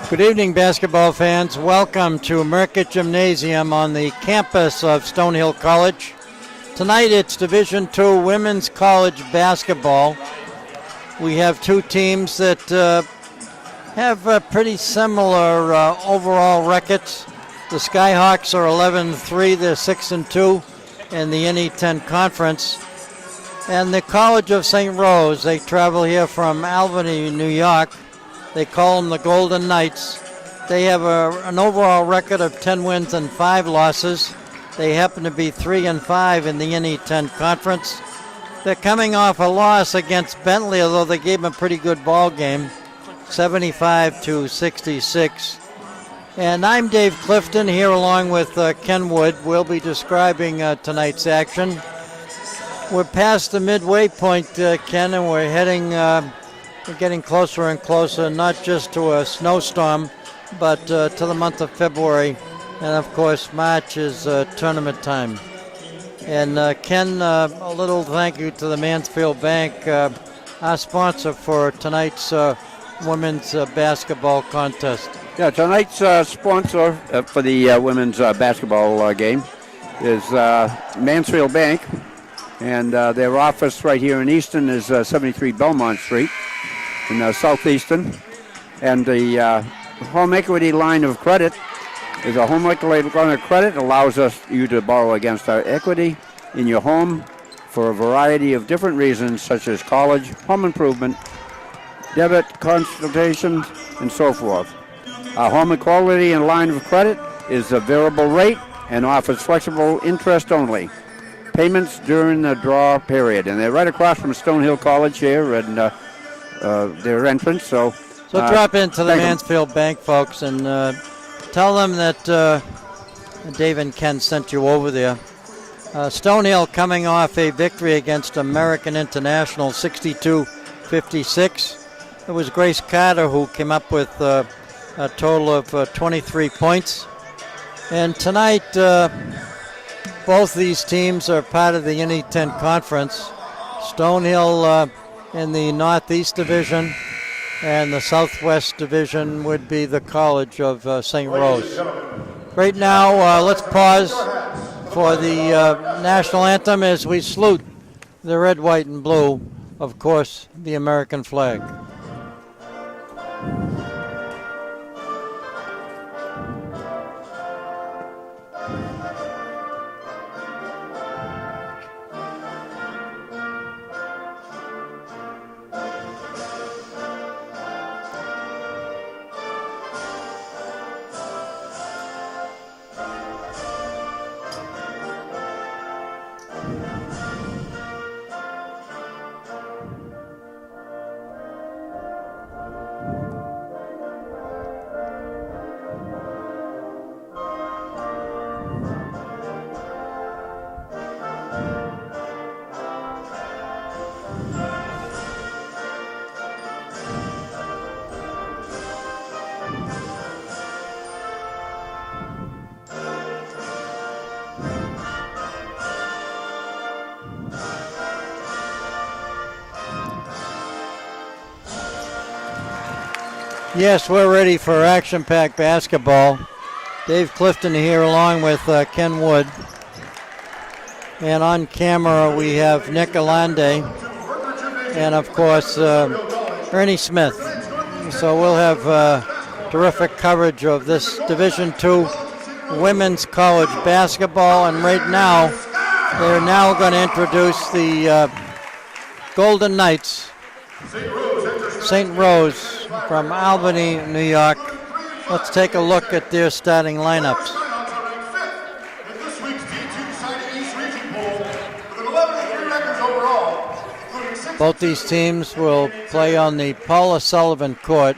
Good evening, basketball fans. Welcome to Merckett Gymnasium on the campus of Stonehill College. Tonight it's Division II Women's College Basketball. We have two teams that have pretty similar overall records. The Skyhawks are 11-3, they're 6-2 in the NE10 Conference. And the College of St. Rose, they travel here from Albany, New York. They call them the Golden Knights. They have an overall record of 10 wins and 5 losses. They happen to be 3-5 in the NE10 Conference. They're coming off a loss against Bentley, although they gave them a pretty good ball game, 75-66. And I'm Dave Clifton here along with Ken Wood. We'll be describing tonight's action. We're past the midway point, Ken, and we're getting closer and closer, not just to a snowstorm, but to the month of February. And of course, March is tournament time. And Ken, a little thank you to the Mansfield Bank, our sponsor for tonight's women's basketball contest. Yeah, tonight's sponsor for the women's basketball game is Mansfield Bank. And their office right here in Easton is 73 Belmont Street in Southeastern. And the home equity line of credit is a home equity line of credit. Allows you to borrow against our equity in your home for a variety of different reasons, such as college, home improvement, debit, consultation, and so forth. Our home equity and line of credit is a variable rate and offers flexible interest only. Payments during the draw period. And they're right across from Stonehill College here and their entrance. So drop into the Mansfield Bank, folks, and tell them that Dave and Ken sent you over there. Stonehill coming off a victory against American International, 62-56. It was Grace Carter who came up with a total of 23 points. And tonight, both these teams are part of the NE10 Conference. Stonehill in the Northeast Division, and the Southwest Division would be the College of St. Rose. Right now, let's pause for the national anthem as we salute the red, white, and blue, of course, the American flag. Yes, we're ready for action-packed basketball. Dave Clifton here along with Ken Wood. And on camera we have Nick Alande and, of course, Ernie Smith. So we'll have terrific coverage of this Division II women's college basketball. And right now, they're now going to introduce the Golden Knights, St. Rose, from Albany, New York. Let's take a look at their starting lineups. Both these teams will play on the Paula Sullivan court.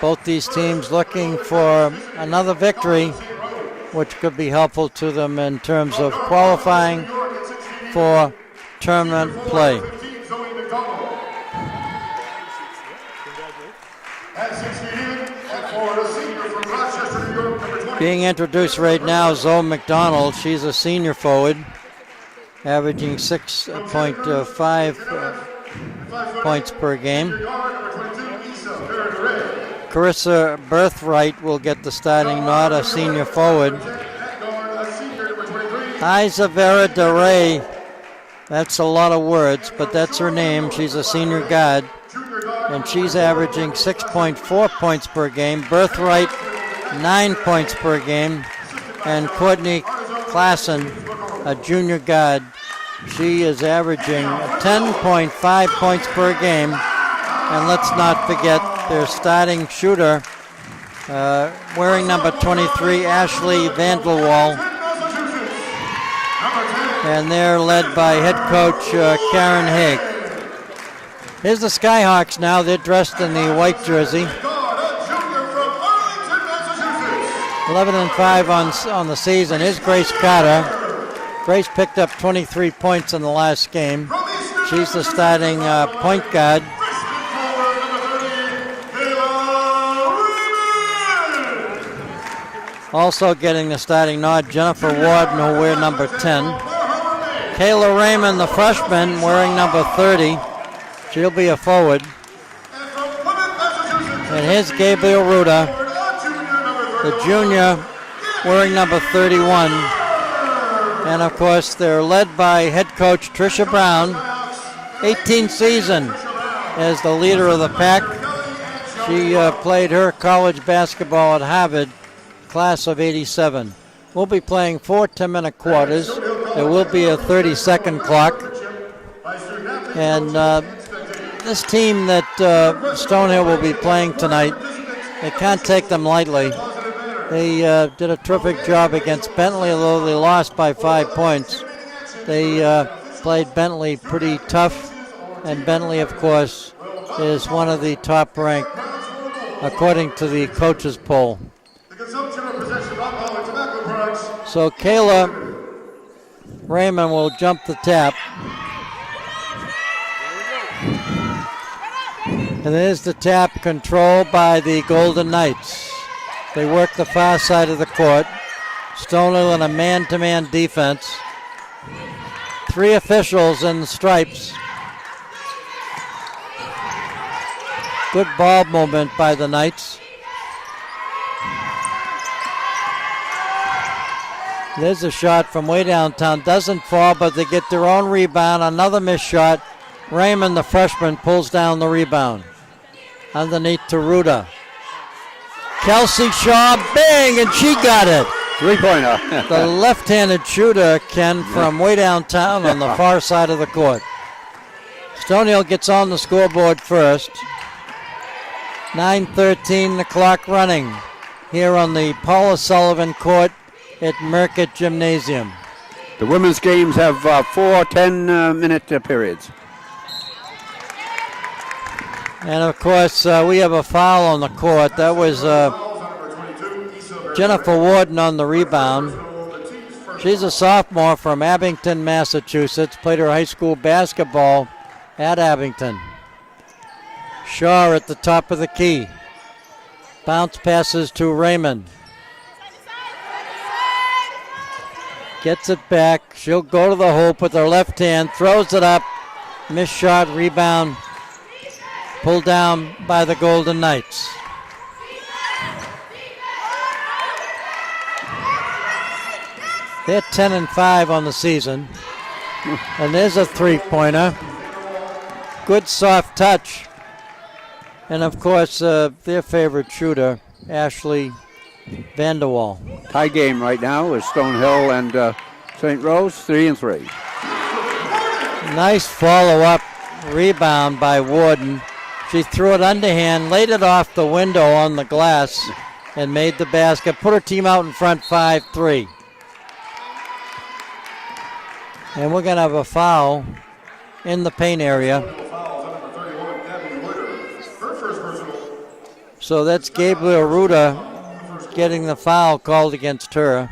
Both these teams looking for another victory, which could be helpful to them in terms of qualifying for tournament play. Being introduced right now, Zoe McDonald. She's a senior forward, averaging 6.5 points per game. Carissa Birthright will get the starting nod, a senior forward. Isavera DeRay, that's a lot of words, but that's her name. She's a senior guard, and she's averaging 6.4 points per game. Birthright, 9 points per game. And Courtney Klassen, a junior guard, she is averaging 10.5 points per game. And let's not forget their starting shooter, wearing number 23, Ashley Vanderwall. And they're led by head coach Karen Haig. Here's the Skyhawks now. They're dressed in the white jersey. 11-5 on the season. Here's Grace Carter. Grace picked up 23 points in the last game. She's the starting point guard. Also getting the starting nod, Jennifer Warden, who wear number 10. Kayla Raymond, the freshman, wearing number 30. She'll be a forward. And here's Gabriel Ruda, the junior, wearing number 31. And of course, they're led by head coach Tricia Brown, 18th season as the leader of the pack. She played her college basketball at Harvard, class of 87. We'll be playing 4 10-minute quarters. There will be a 30-second clock. And this team that Stonehill will be playing tonight, they can't take them lightly. They did a terrific job against Bentley, although they lost by 5 points. They played Bentley pretty tough, and Bentley, of course, is one of the top ranked according to the coaches poll. So Kayla Raymond will jump the tap. And there's the tap controlled by the Golden Knights. They work the far side of the court. Stonehill in a man-to-man defense. 3 officials in the stripes. Good ball movement by the Knights. There's a shot from way downtown. Doesn't fall, but they get their own rebound. Another missed shot. Raymond, the freshman, pulls down the rebound. Underneath to Ruda. Kelsey Shaw, bang, and she got it. 3-pointer. The left-handed shooter, Ken, from way downtown on the far side of the court. Stonehill gets on the scoreboard first. 9:13, the clock running here on the Paula Sullivan court at Merkitt Gymnasium. The women's games have 4 10-minute periods. And of course, we have a foul on the court. That was Jennifer Warden on the rebound. She's a sophomore from Abington, Massachusetts. Played her high school basketball at Abington. Shaw at the top of the key. Bounce passes to Raymond. Gets it back. She'll go to the hoop with her left hand. Throws it up. Missed shot, rebound. Pulled down by the Golden Knights. They're 10-5 on the season. And there's a 3-pointer. Good soft touch. And of course, their favorite shooter, Ashley Vanderwall. Tie game right now is Stonehill and St. Rose, 3-3. Nice follow-up rebound by Warden. She threw it underhand, laid it off the window on the glass, and made the basket. Put her team out in front 5-3. And we're going to have a foul in the paint area. So that's Gabriel Ruda getting the foul called against her.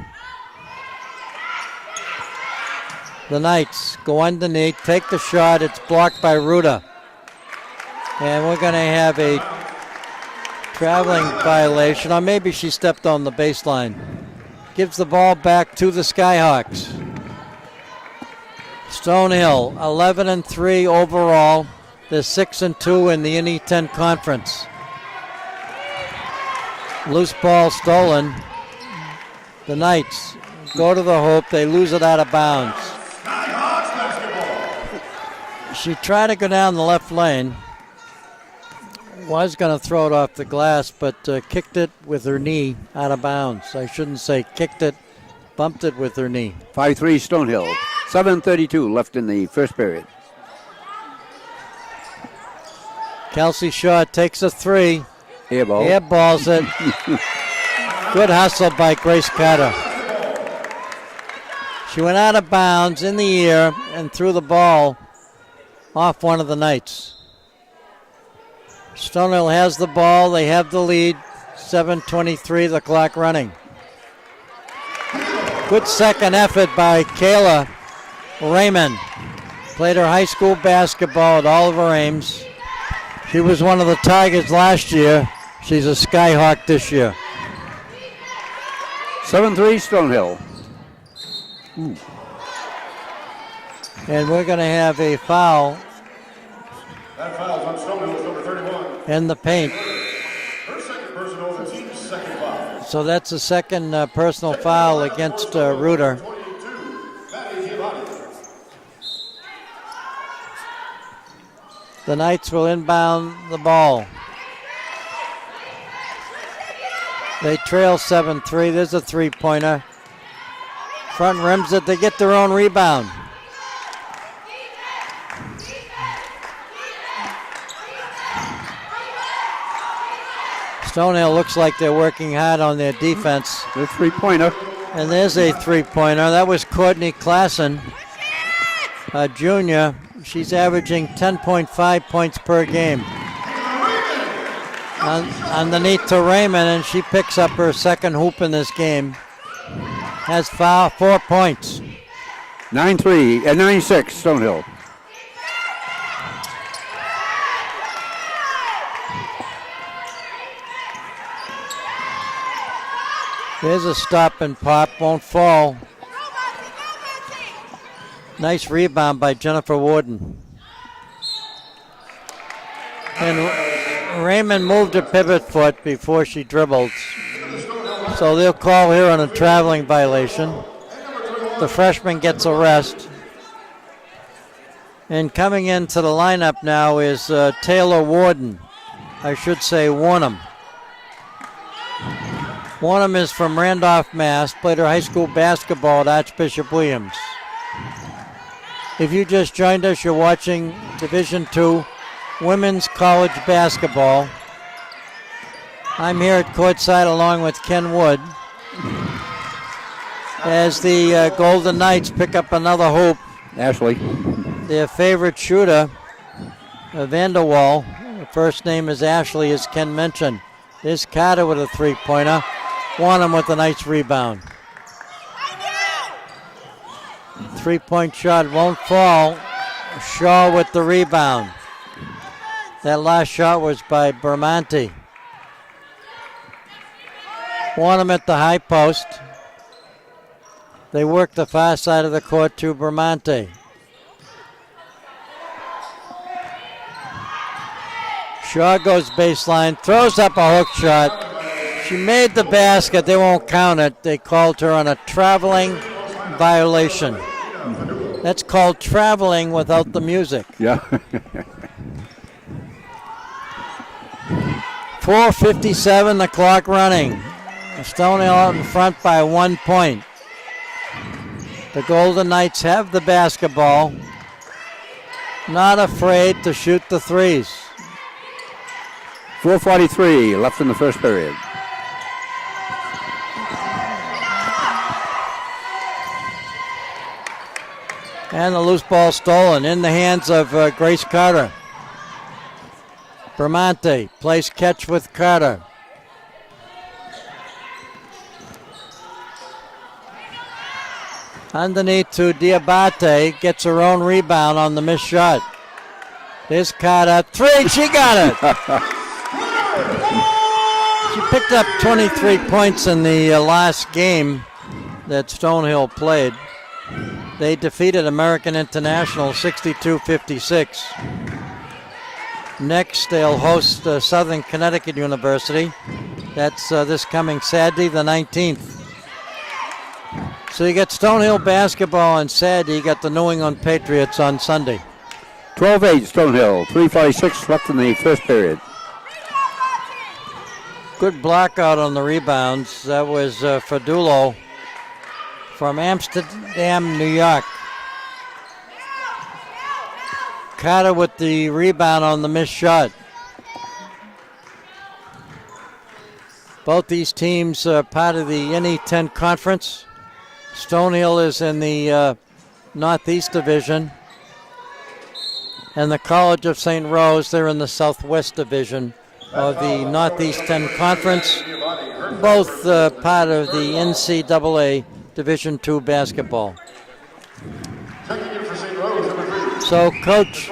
The Knights go underneath, take the shot. It's blocked by Ruda. And we're going to have a traveling violation, or maybe she stepped on the baseline. Gives the ball back to the Skyhawks. Stonehill, 11-3 overall. They're 6-2 in the NE10 conference. Loose ball stolen. The Knights go to the hoop. They lose it out of bounds. She tried to go down the left lane. Was going to throw it off the glass, but kicked it with her knee out of bounds. I shouldn't say kicked it, bumped it with her knee. 5-3 Stonehill. 7:32 left in the first period. Kelsey Shaw takes a three. Airball. Airballs it. Good hustle by Grace Carter. She went out of bounds in the air and threw the ball off one of the Knights. Stonehill has the ball. They have the lead. 7:23, the clock running. Good second effort by Kayla Raymond. Played her high school basketball at Oliver Ames. She was one of the Tigers last year. She's a Skyhawk this year. 7-3 Stonehill. Ooh. And we're going to have a foul. That foul's on Stonehill, number 31. In the paint. Her second personal, the team's second foul. So that's a second personal foul against Reuter. 22, The Knights will inbound the ball. They trail 7-3. There's a three-pointer. Front rims it. They get their own rebound. Stonehill looks like they're working hard on their defense. The three-pointer. And there's a three-pointer. That was Courtney Klassen, a junior. She's averaging 10.5 points per game. Underneath to Raymond, and she picks up her second hoop in this game. Has 4 points. 9-3 and 9-6 Stonehill. There's a stop and pop, won't fall. Nice rebound by Jennifer Warden. And Raymond moved her pivot foot before she dribbled. So they'll call here on a traveling violation. The freshman gets a rest. And coming into the lineup now is Taylor Warden. I should say Warnham. Warnham is from Randolph, Mass. Played her high school basketball at Archbishop Williams. If you just joined us, you're watching Division II Women's College Basketball. I'm here at courtside along with Ken Wood as the Golden Knights pick up another hoop. Ashley. Their favorite shooter, Vanderwall. Her first name is Ashley, as Ken mentioned. There's Carter with a three-pointer. Warnham with a nice rebound. Three-point shot won't fall. Shaw with the rebound. That last shot was by Bermonti. Warnham at the high post. They work the far side of the court to Bermonti. Shaw goes baseline, throws up a hook shot. She made the basket. They won't count it. They called her on a traveling violation. That's called traveling without the music. Yeah. 4:57, the clock running. Stonehill out in front by 1 point. The Golden Knights have the basketball. Not afraid to shoot the threes. 4:43 left in the first period. And the loose ball stolen in the hands of Grace Carter. Bermonti plays catch with Carter. Underneath to Diabate, gets her own rebound on the missed shot. There's Carter, three, she got it! She picked up 23 points in the last game that Stonehill played. They defeated American International 62-56. Next, they'll host Southern Connecticut University. That's this coming Saturday, the 19th. So you got Stonehill basketball on Saturday. You got the New England Patriots on Sunday. 12-8 Stonehill. 3:46 left in the first period. Good block out on the rebounds. That was Fadulo from Amsterdam, New York. Carter with the rebound on the missed shot. Both these teams are part of the NE10 conference. Stonehill is in the Northeast Division. And the College of St. Rose, they're in the Southwest Division of the Northeast 10 Conference. Both part of the NCAA Division II basketball. So Coach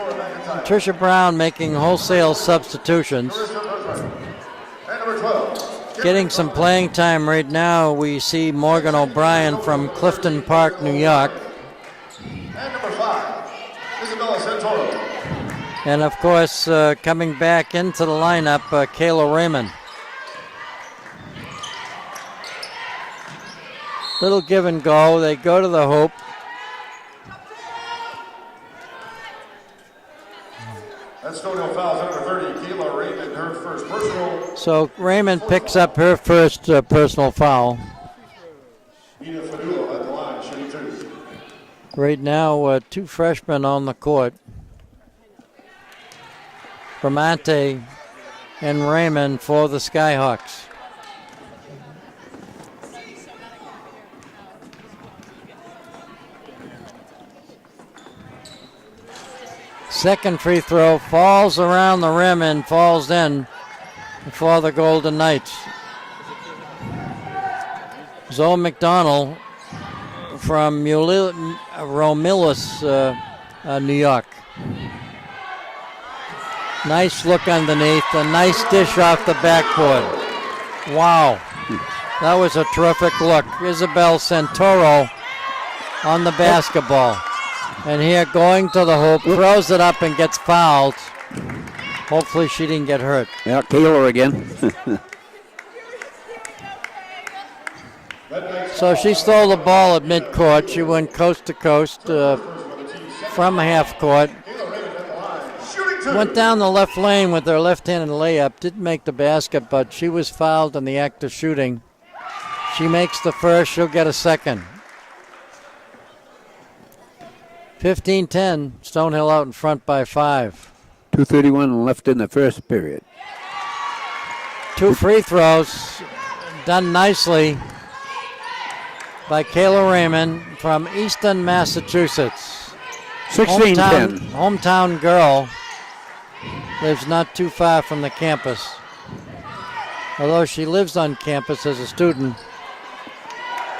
Tricia Brown making wholesale substitutions. Getting some playing time right now, we see Morgan O'Brien from Clifton Park, New York. And of course, coming back into the lineup, Kayla Raymond. Little give and go. They go to the hoop. That's Stonehill fouls number 30, Kayla Raymond, her first personal. So Raymond picks up her first personal foul. Nina Fadulo at the line, shooting 2. Right now, 2 freshmen on the court. Bramante and Raymond for the Skyhawks. Second free throw falls around the rim and falls in for the Golden Knights. Zoe McDonald from Romulus, New York. Nice look underneath, a nice dish off the backboard. Wow, that was a terrific look. Isabel Santoro on the basketball. And here going to the hoop, throws it up and gets fouled. Hopefully she didn't get hurt. Yeah, Kayla again. So she stole the ball at midcourt. She went coast to coast from half court. Went down the left lane with her left-handed layup. Didn't make the basket, but she was fouled in the act of shooting. She makes the first. She'll get a second. 15-10. Stonehill out in front by 5. 2:31 left in the first period. 2 free throws done nicely by Kayla Raymond from Easton, Massachusetts. 16-10. Hometown girl. Lives not too far from the campus. Although she lives on campus as a student.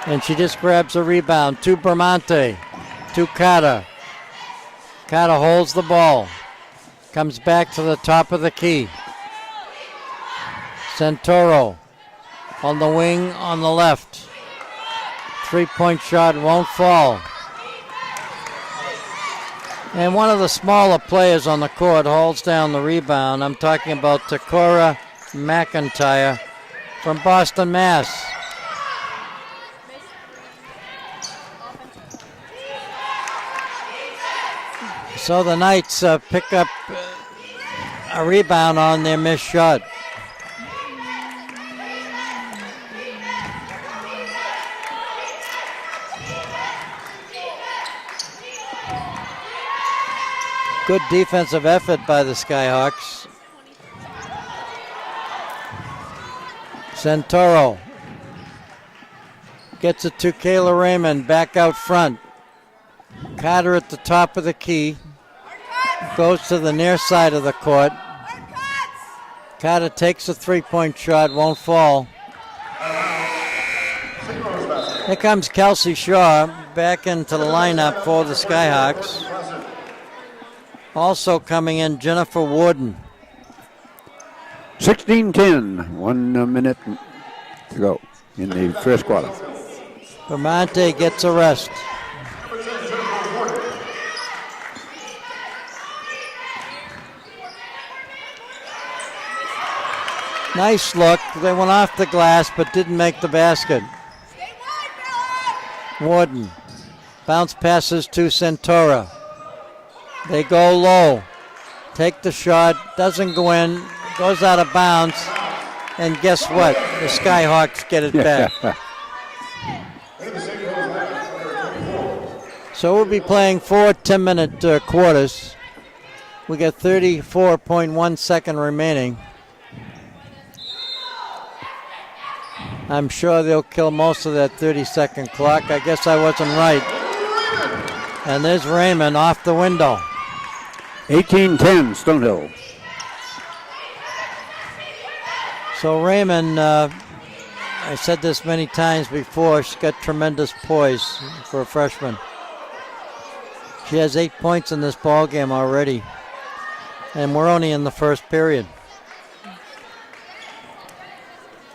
And she just grabs a rebound to Bramante, to Carter. Carter holds the ball. Comes back to the top of the key. Santoro on the wing on the left. 3-point shot won't fall. And one of the smaller players on the court holds down the rebound. I'm talking about Takora McIntyre from Boston, Mass. So the Knights pick up a rebound on their missed shot. Good defensive effort by the Skyhawks. Santoro gets it to Kayla Raymond back out front. Carter at the top of the key. Goes to the near side of the court. Carter takes a 3-point shot, won't fall. Here comes Kelsey Shaw back into the lineup for the Skyhawks. Also coming in, Jennifer Warden. 16-10. 1 minute to go in the first quarter. Bramante gets a rest. Nice look. They went off the glass but didn't make the basket. Warden. Bounce passes to Centura. They go low. Take the shot. Doesn't go in. Goes out of bounds. And guess what? The Skyhawks get it back. So we'll be playing 4 10-minute quarters. We got 34.1 second remaining. I'm sure they'll kill most of that 30-second clock. I guess I wasn't right. And there's Raymond off the window. 18-10, Stonehill. So Raymond, I said this many times before, she's got tremendous poise for a freshman. She has 8 points in this ball game already. And we're only in the first period.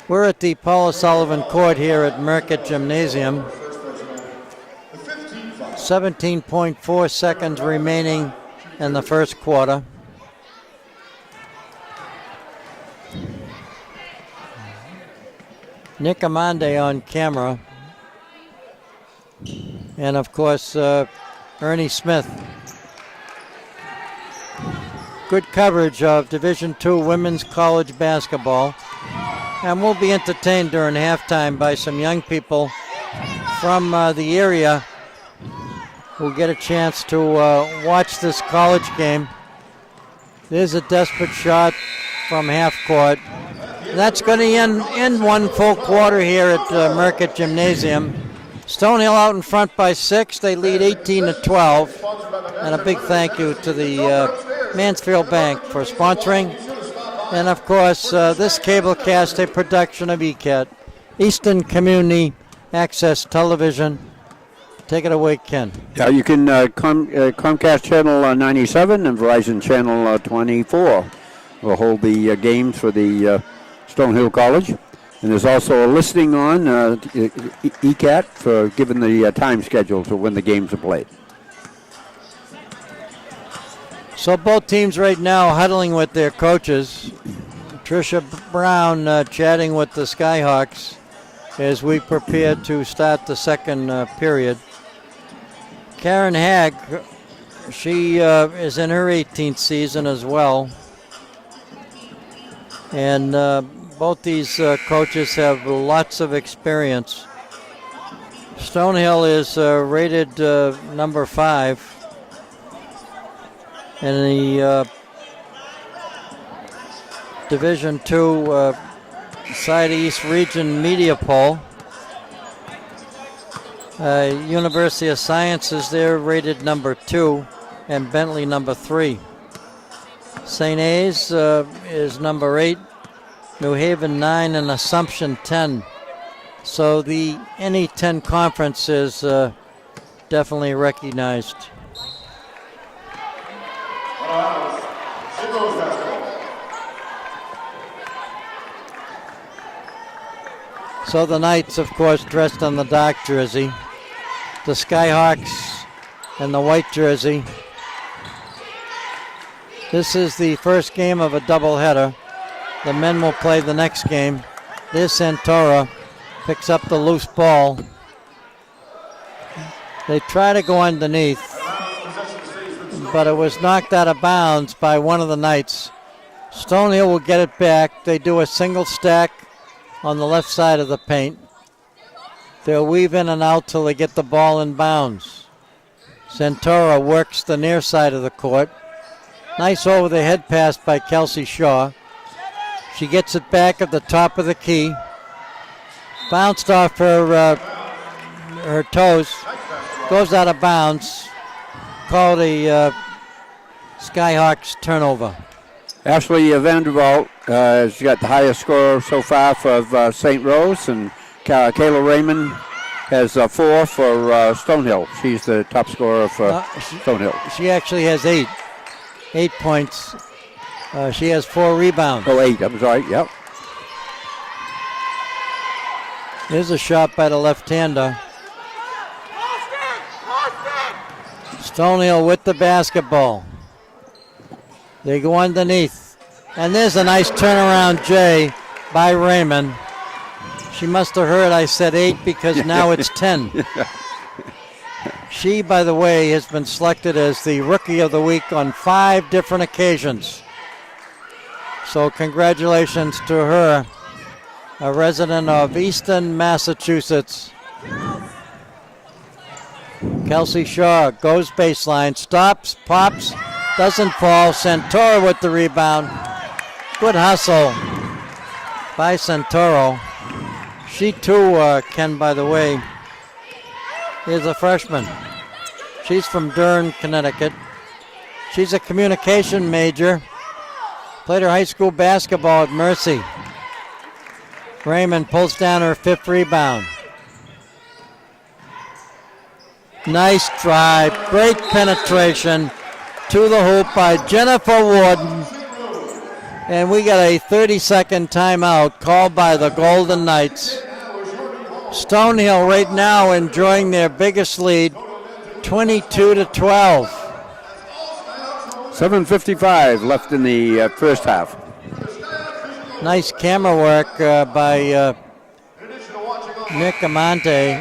We're at the Paula Sullivan Court here at Merckett Gymnasium. 17.4 seconds remaining in the first quarter. Nick Amande on camera. And of course, Ernie Smith. Good coverage of Division II women's college basketball. And we'll be entertained during halftime by some young people from the area who get a chance to watch this college game. There's a desperate shot from half court. That's going to end one full quarter here at Merckett Gymnasium. Stonehill out in front by 6. They lead 18-12. And a big thank you to the Mansfield Bank for sponsoring. And of course, this cablecast, a production of ECAT, Eastern Community Access Television. Take it away, Ken. Yeah, you can Comcast Channel 97 and Verizon Channel 24 will hold the games for the Stonehill College. And there's also a listing on ECAT for giving the time schedule to when the games are played. So both teams right now huddling with their coaches. Tricia Brown chatting with the Skyhawks as we prepare to start the second period. Karen Hagg, she is in her 18th season as well. And both these coaches have lots of experience. Stonehill is rated number 5 in the Division II Side East Region Media Poll. University of Sciences, they're rated number 2, and Bentley number 3. St. A's is number 8, New Haven 9, and Assumption 10. So the NE10 conference is definitely recognized. So the Knights, of course, dressed in the dark jersey. The Skyhawks in the white jersey. This is the first game of a doubleheader. The men will play the next game. There's Santora, picks up the loose ball. They try to go underneath, but it was knocked out of bounds by one of the Knights. Stonehill will get it back. They do a single stack on the left side of the paint. They'll weave in and out till they get the ball in bounds. Santora works the near side of the court. Nice over the head pass by Kelsey Shaw. She gets it back at the top of the key. Bounced off her toes. Goes out of bounds. Called a Skyhawks turnover. Ashley Vanderbilt has got the highest score so far for St. Rose, and Kayla Raymond has 4 for Stonehill. She's the top scorer for Stonehill. She actually has 8 points. She has 4 rebounds. Oh, 8, I'm sorry, yep. Here's a shot by the left-hander. Stonehill with the basketball. They go underneath. And there's a nice turnaround, Jay, by Raymond. She must have heard I said 8 because now it's 10. She, by the way, has been selected as the Rookie of the Week on 5 different occasions. So congratulations to her, a resident of Easton, Massachusetts. Kelsey Shaw goes baseline, stops, pops, doesn't fall. Santoro with the rebound. Good hustle by Santoro. She too, Ken, by the way, is a freshman. She's from Durham, Connecticut. She's a communication major. Played her high school basketball at Mercy. Raymond pulls down her 5th rebound. Nice drive, great penetration to the hoop by Jennifer Warden. And we got a 30-second timeout called by the Golden Knights. Stonehill right now enjoying their biggest lead, 22-12. 7:55 left in the first half. Nice camera work by Nick Amante.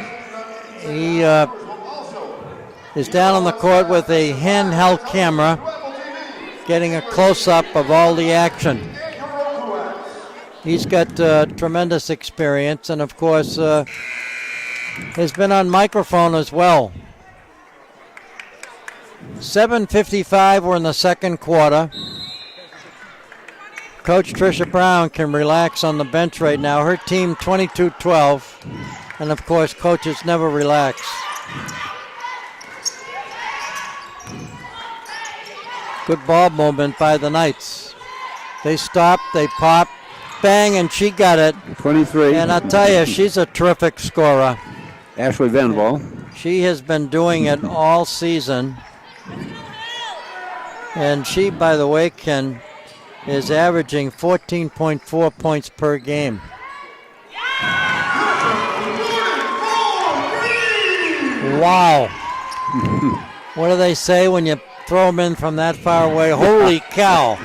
He is down on the court with a handheld camera, getting a close-up of all the action. He's got tremendous experience and, of course, has been on microphone as well. 7:55, we're in the second quarter. Coach Tricia Brown can relax on the bench right now. Her team 22-12, and of course, coaches never relax. Good ball movement by the Knights. They stop, they pop, bang, and she got it. 23. And I'll tell you, she's a terrific scorer. Ashley Vanderbilt. She has been doing it all season. And she, by the way, Ken, is averaging 14.4 points per game. Wow. What do they say when you throw them in from that far away? Holy cow.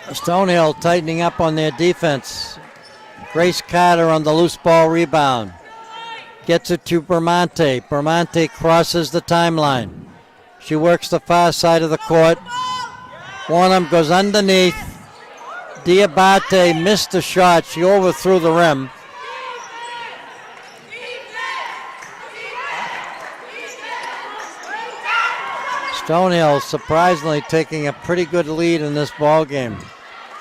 Stonehill tightening up on their defense. Grace Carter on the loose ball rebound. Gets it to Bramante. Bramante crosses the timeline. She works the far side of the court. Warnham goes underneath. Diabate missed the shot. She overthrew the rim. Stonehill surprisingly taking a pretty good lead in this ball game.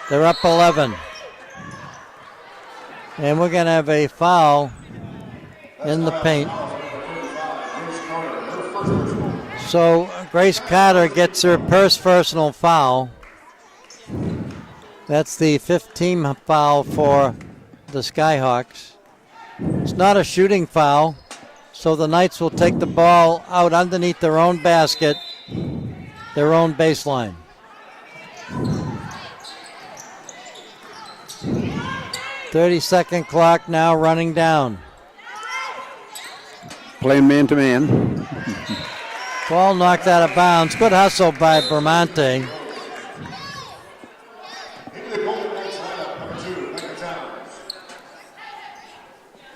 They're up 11. And we're going to have a foul in the paint. So Grace Carter gets her first personal foul. That's the 15th foul for the Skyhawks. It's not a shooting foul, so the Knights will take the ball out underneath their own basket, their own baseline. .30-second clock now running down. Playing man-to-man. Ball knocked out of bounds. Good hustle by Bramante.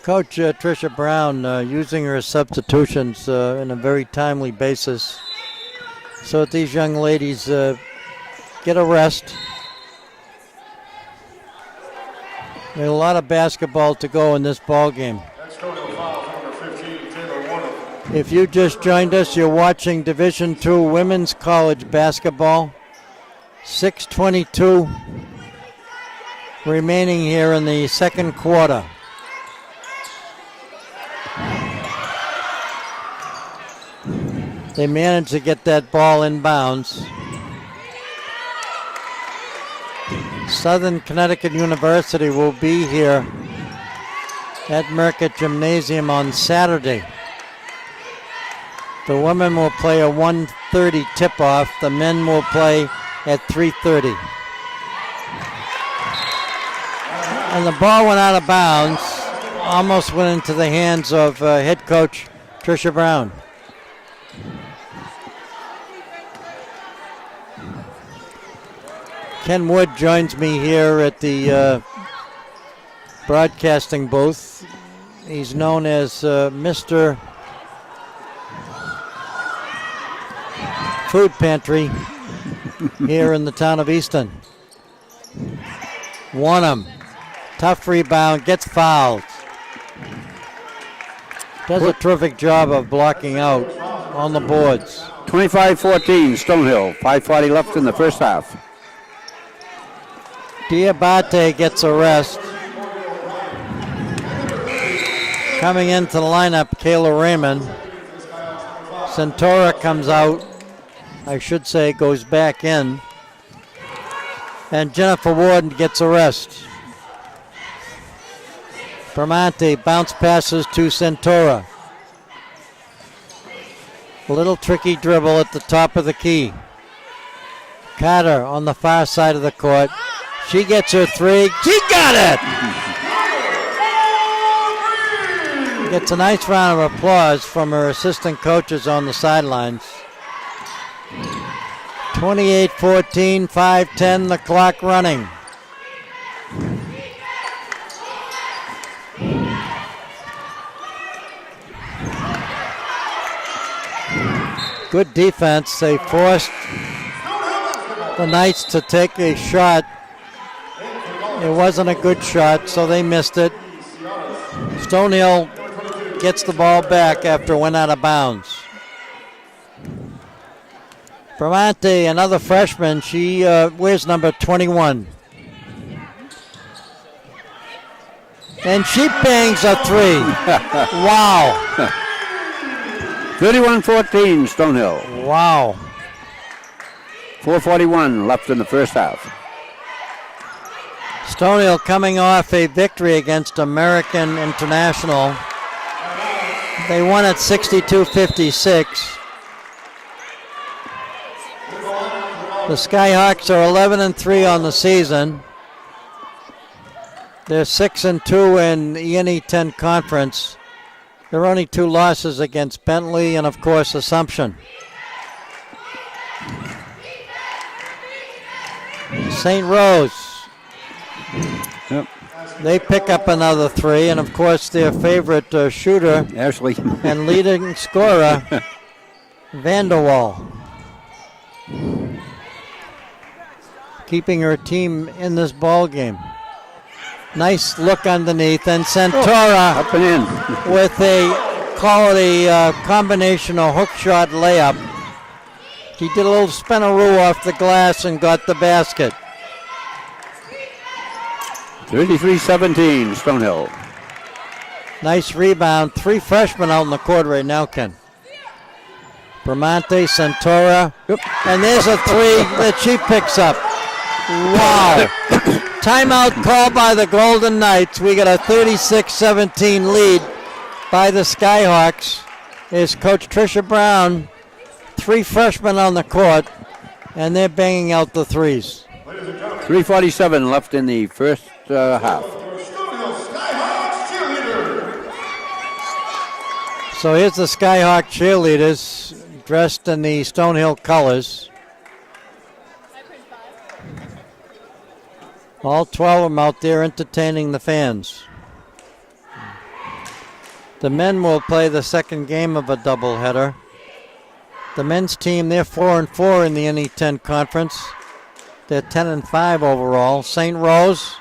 Coach Tricia Brown using her substitutions in a very timely basis so that these young ladies get a rest. There's a lot of basketball to go in this ball game. If you just joined us, you're watching Division II Women's College Basketball. 6:22 remaining here in the second quarter. They managed to get that ball in bounds. Southern Connecticut University will be here at Merckett Gymnasium on Saturday. The women will play a 1:30 tip-off. The men will play at 3:30. And the ball went out of bounds. Almost went into the hands of head coach Tricia Brown. Ken Wood joins me here at the broadcasting booth. He's known as Mr. Food Pantry here in the town of Easton. Wanham, tough rebound, gets fouled. Does a terrific job of blocking out on the boards. 25-14, Stonehill. 5:40 left in the first half. Diabate gets a rest. Coming into the lineup, Kayla Raymond. Centura comes out. I should say goes back in. And Jennifer Warden gets a rest. Bramante bounce passes to Centura. A little tricky dribble at the top of the key. Carter on the far side of the court. She gets her three. She got it! Gets a nice round of applause from her assistant coaches on the sidelines. 28-14, 5:10, the clock running. Good defense. They forced the Knights to take a shot. It wasn't a good shot, so they missed it. Stonehill gets the ball back after it went out of bounds. Bramante, another freshman, she wears number 21. And she bangs a three. Wow. 31-14, Stonehill. Wow. 4:41 left in the first half. Stonehill coming off a victory against American International. They won at 62-56. The Skyhawks are 11-3 on the season. They're 6-2 in the NE10 conference. There are only 2 losses against Bentley and, of course, Assumption. St. Rose. Yep. They pick up another 3, and, of course, their favorite shooter Ashley. and leading scorer, Vanderwall. Keeping her team in this ball game. Nice look underneath, and Centura Up and in. with a quality combination of hook shot layup. She did a little spinaroo off the glass and got the basket. 33-17, Stonehill. Nice rebound. 3 freshmen out in the court right now, Ken. Bramante, Centura, and there's a 3 that she picks up. Wow. Timeout called by the Golden Knights. We got a 36-17 lead by the Skyhawks. Is Coach Tricia Brown. 3 freshmen on the court, and they're banging out the threes. 3:47 left in the first half. So here's the Skyhawk cheerleaders dressed in the Stonehill colors. All 12 of them out there entertaining the fans. The men will play the second game of a doubleheader. The men's team, they're 4-4 in the NE10 conference. They're 10-5 overall. St. Rose,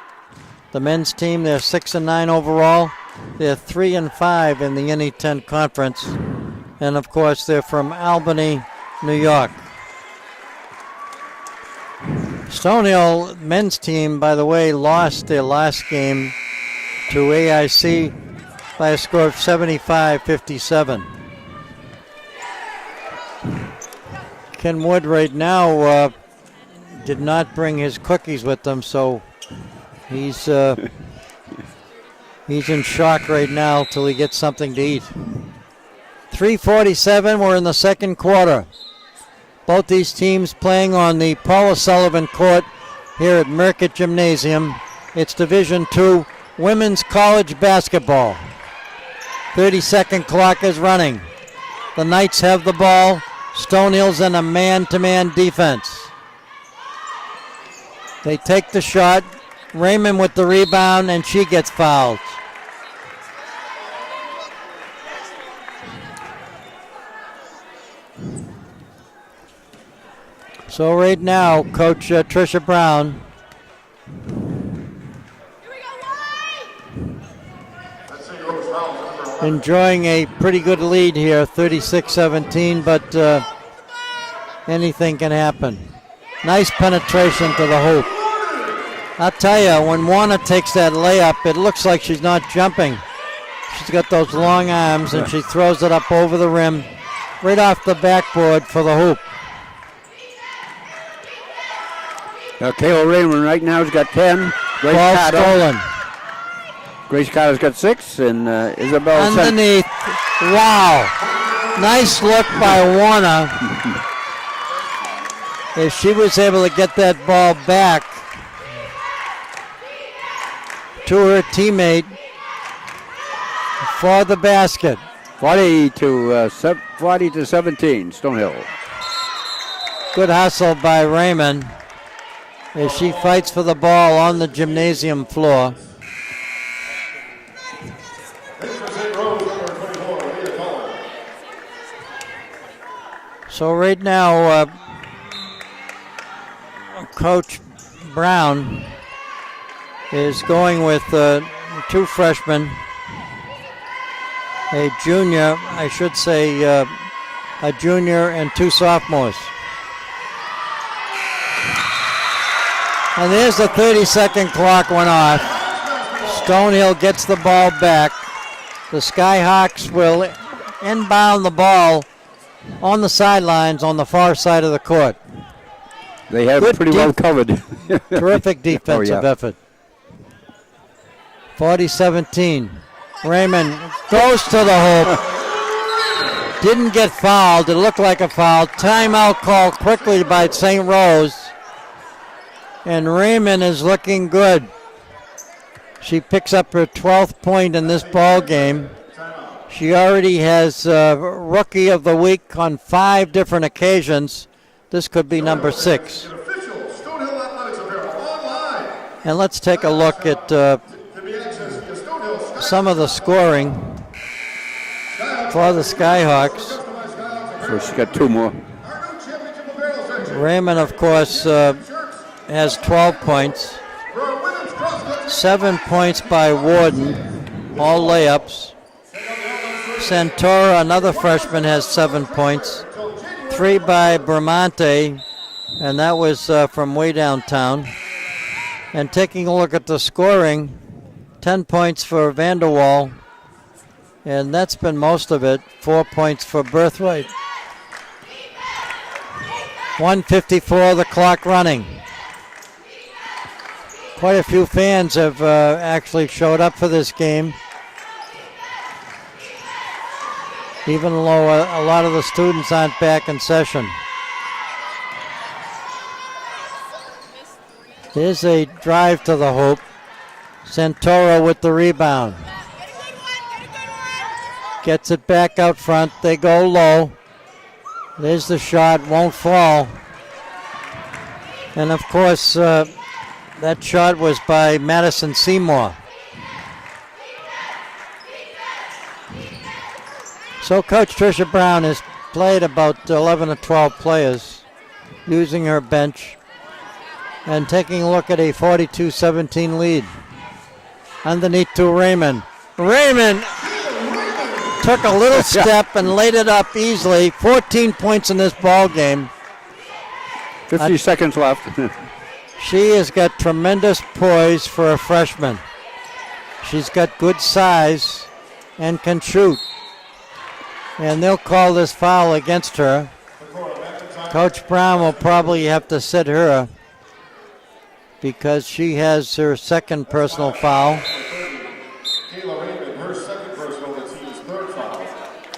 the men's team, they're 6-9 overall. They're 3-5 in the NE10 conference. And of course, they're from Albany, New York. Stonehill men's team, by the way, lost their last game to AIC by a score of 75-57. Ken Wood right now did not bring his cookies with him, so he's in shock right now till he gets something to eat. 3:47, we're in the second quarter. Both these teams playing on the Paula Sullivan court here at Merckett Gymnasium. It's Division II women's college basketball. 30-second clock is running. The Knights have the ball. Stonehill's in a man-to-man defense. They take the shot. Raymond with the rebound, and she gets fouled. So right now, Coach Tricia Brown enjoying a pretty good lead here, 36-17, but anything can happen. Nice penetration to the hoop. I'll tell you, when Warner takes that layup, it looks like she's not jumping. She's got those long arms, and she throws it up over the rim, right off the backboard for the hoop. Now, Kayla Raymond right now has got 10. Ball stolen. Grace Carter's got 6, and Isabel underneath. Wow. Nice look by Warner. If she was able to get that ball back to her teammate for the basket. 40 to 17, Stonehill. Good hustle by Raymond as she fights for the ball on the gymnasium floor. So right now, Coach Brown is going with 2 freshmen, a junior, I should say a junior and 2 sophomores. And there's the 30-second clock went off. Stonehill gets the ball back. The Skyhawks will inbound the ball on the sidelines on the far side of the court. They have it pretty well covered. Terrific defensive effort. 40-17. Raymond goes to the hoop. Didn't get fouled. It looked like a foul. Timeout called quickly by St. Rose. And Raymond is looking good. She picks up her 12th point in this ball game. She already has Rookie of the Week on 5 different occasions. This could be number 6. And let's take a look at some of the scoring for the Skyhawks. So she's got 2 more. Raymond, of course, has 12 points. 7 points by Warden, all layups. Santora, another freshman, has 7 points. 3 by Bramante, and that was from way downtown. And taking a look at the scoring, 10 points for Vanderwall, and that's been most of it. 4 points for Birthright. 1:54, the clock running. Quite a few fans have actually showed up for this game, even though a lot of the students aren't back in session. Here's a drive to the hoop. Santoro with the rebound. Gets it back out front. They go low. There's the shot. Won't fall. And, of course, that shot was by Madison Seymour. So Coach Tricia Brown has played about 11 or 12 players using her bench and taking a look at a 42-17 lead. Underneath to Raymond. Raymond took a little step and laid it up easily. 14 points in this ball game. 50 seconds left. She has got tremendous poise for a freshman. She's got good size and can shoot. And they'll call this foul against her. Coach Brown will probably have to sit her because she has her second personal foul.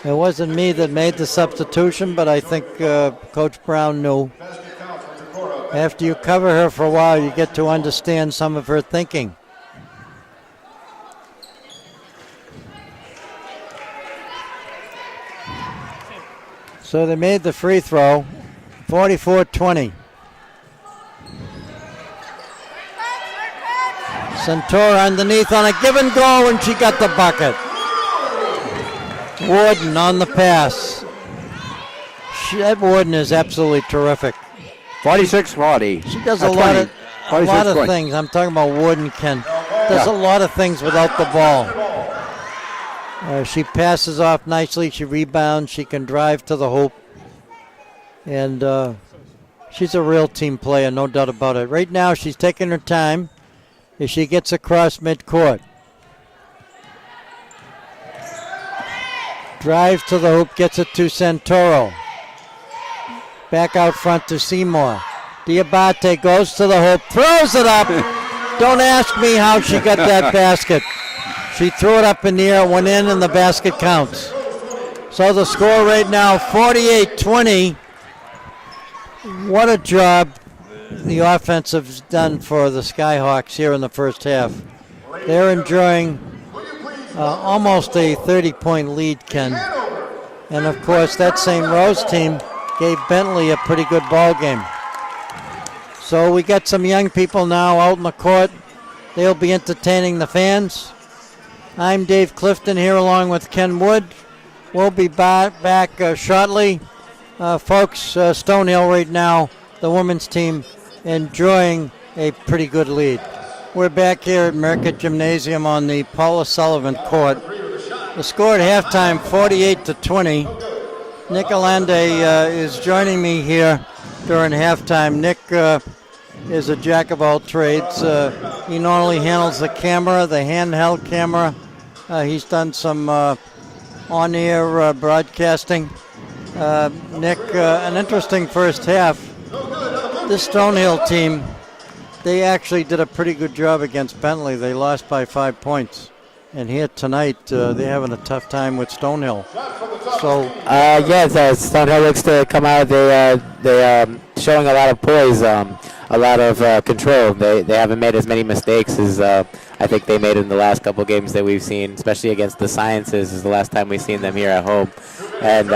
It wasn't me that made the substitution, but I think Coach Brown knew. After you cover her for a while, you get to understand some of her thinking. So they made the free throw, 44-20. Centura underneath on a give and go, and she got the bucket. Warden on the pass. That Warden is absolutely terrific. 46-40. She does a lot of things. I'm talking about Warden, Ken. Does a lot of things without the ball. She passes off nicely. She rebounds. She can drive to the hoop. And she's a real team player, no doubt about it. Right now, she's taking her time as she gets across midcourt. Drives to the hoop, gets it to Santoro. Back out front to Seymour. Diabate goes to the hoop, throws it up. Don't ask me how she got that basket. She threw it up in the air, went in, and the basket counts. So the score right now, 48-20. What a job the offense has done for the Skyhawks here in the first half. They're enjoying almost a 30-point lead, Ken. And, of course, that St. Rose team gave Bentley a pretty good ball game. So we got some young people now out in the court. They'll be entertaining the fans. I'm Dave Clifton here along with Ken Wood. We'll be back shortly. Folks, Stonehill right now, the women's team, enjoying a pretty good lead. We're back here at Mercott Gymnasium on the Paula Sullivan court. The score at halftime, 48-20. Nick Alande is joining me here during halftime. Nick is a jack of all trades. He not only handles the camera, the handheld camera. He's done some on-air broadcasting. Nick, an interesting first half. This Stonehill team, they actually did a pretty good job against Bentley. They lost by 5 points. And here tonight, they're having a tough time with Stonehill. So, Stonehill looks to come out. They're showing a lot of poise, a lot of control. They haven't made as many mistakes as I think they made in the last couple games that we've seen, especially against the Sciences. Is the last time we've seen them here at home, and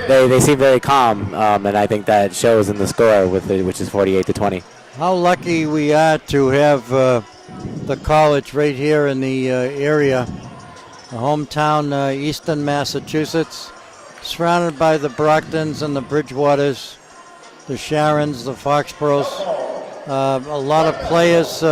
they seem very calm. And I think that shows in the score, which is 48-20. How lucky we are to have the college right here in the area, the hometown, Easton, Massachusetts, surrounded by the Brocktons and the Bridgewaters, the Sharons, the Foxboroughs. A lot of players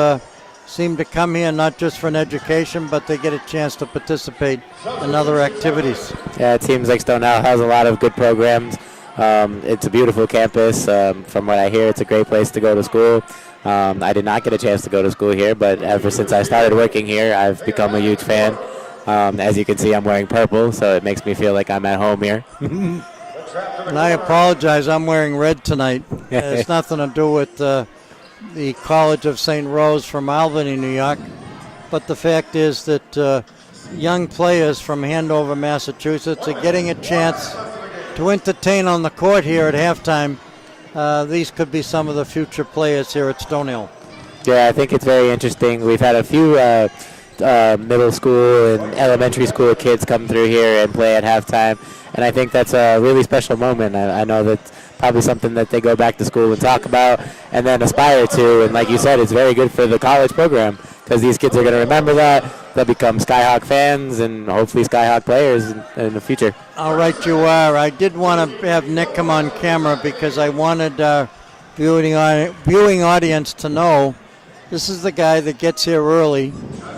seem to come here not just for an education, but they get a chance to participate in other activities. Yeah, it seems like Stonehill has a lot of good programs. It's a beautiful campus. From what I hear, it's a great place to go to school. I did not get a chance to go to school here, but ever since I started working here, I've become a huge fan. As you can see, I'm wearing purple, so it makes me feel like I'm at home here. And I apologize, I'm wearing red tonight. It has nothing to do with the College of St. Rose from Albany, New York. But the fact is that young players from Andover, Massachusetts are getting a chance to entertain on the court here at halftime. These could be some of the future players here at Stonehill. Yeah, I think it's very interesting. We've had a few middle school and elementary school kids come through here and play at halftime, and I think that's a really special moment. I know that's probably something that they go back to school and talk about and then aspire to, and like you said, it's very good for the college program because these kids are going to remember that. They'll become Skyhawk fans and hopefully Skyhawk players in the future. All right, you are. I did want to have Nick come on camera because I wanted viewing audience to know this is the guy that gets here early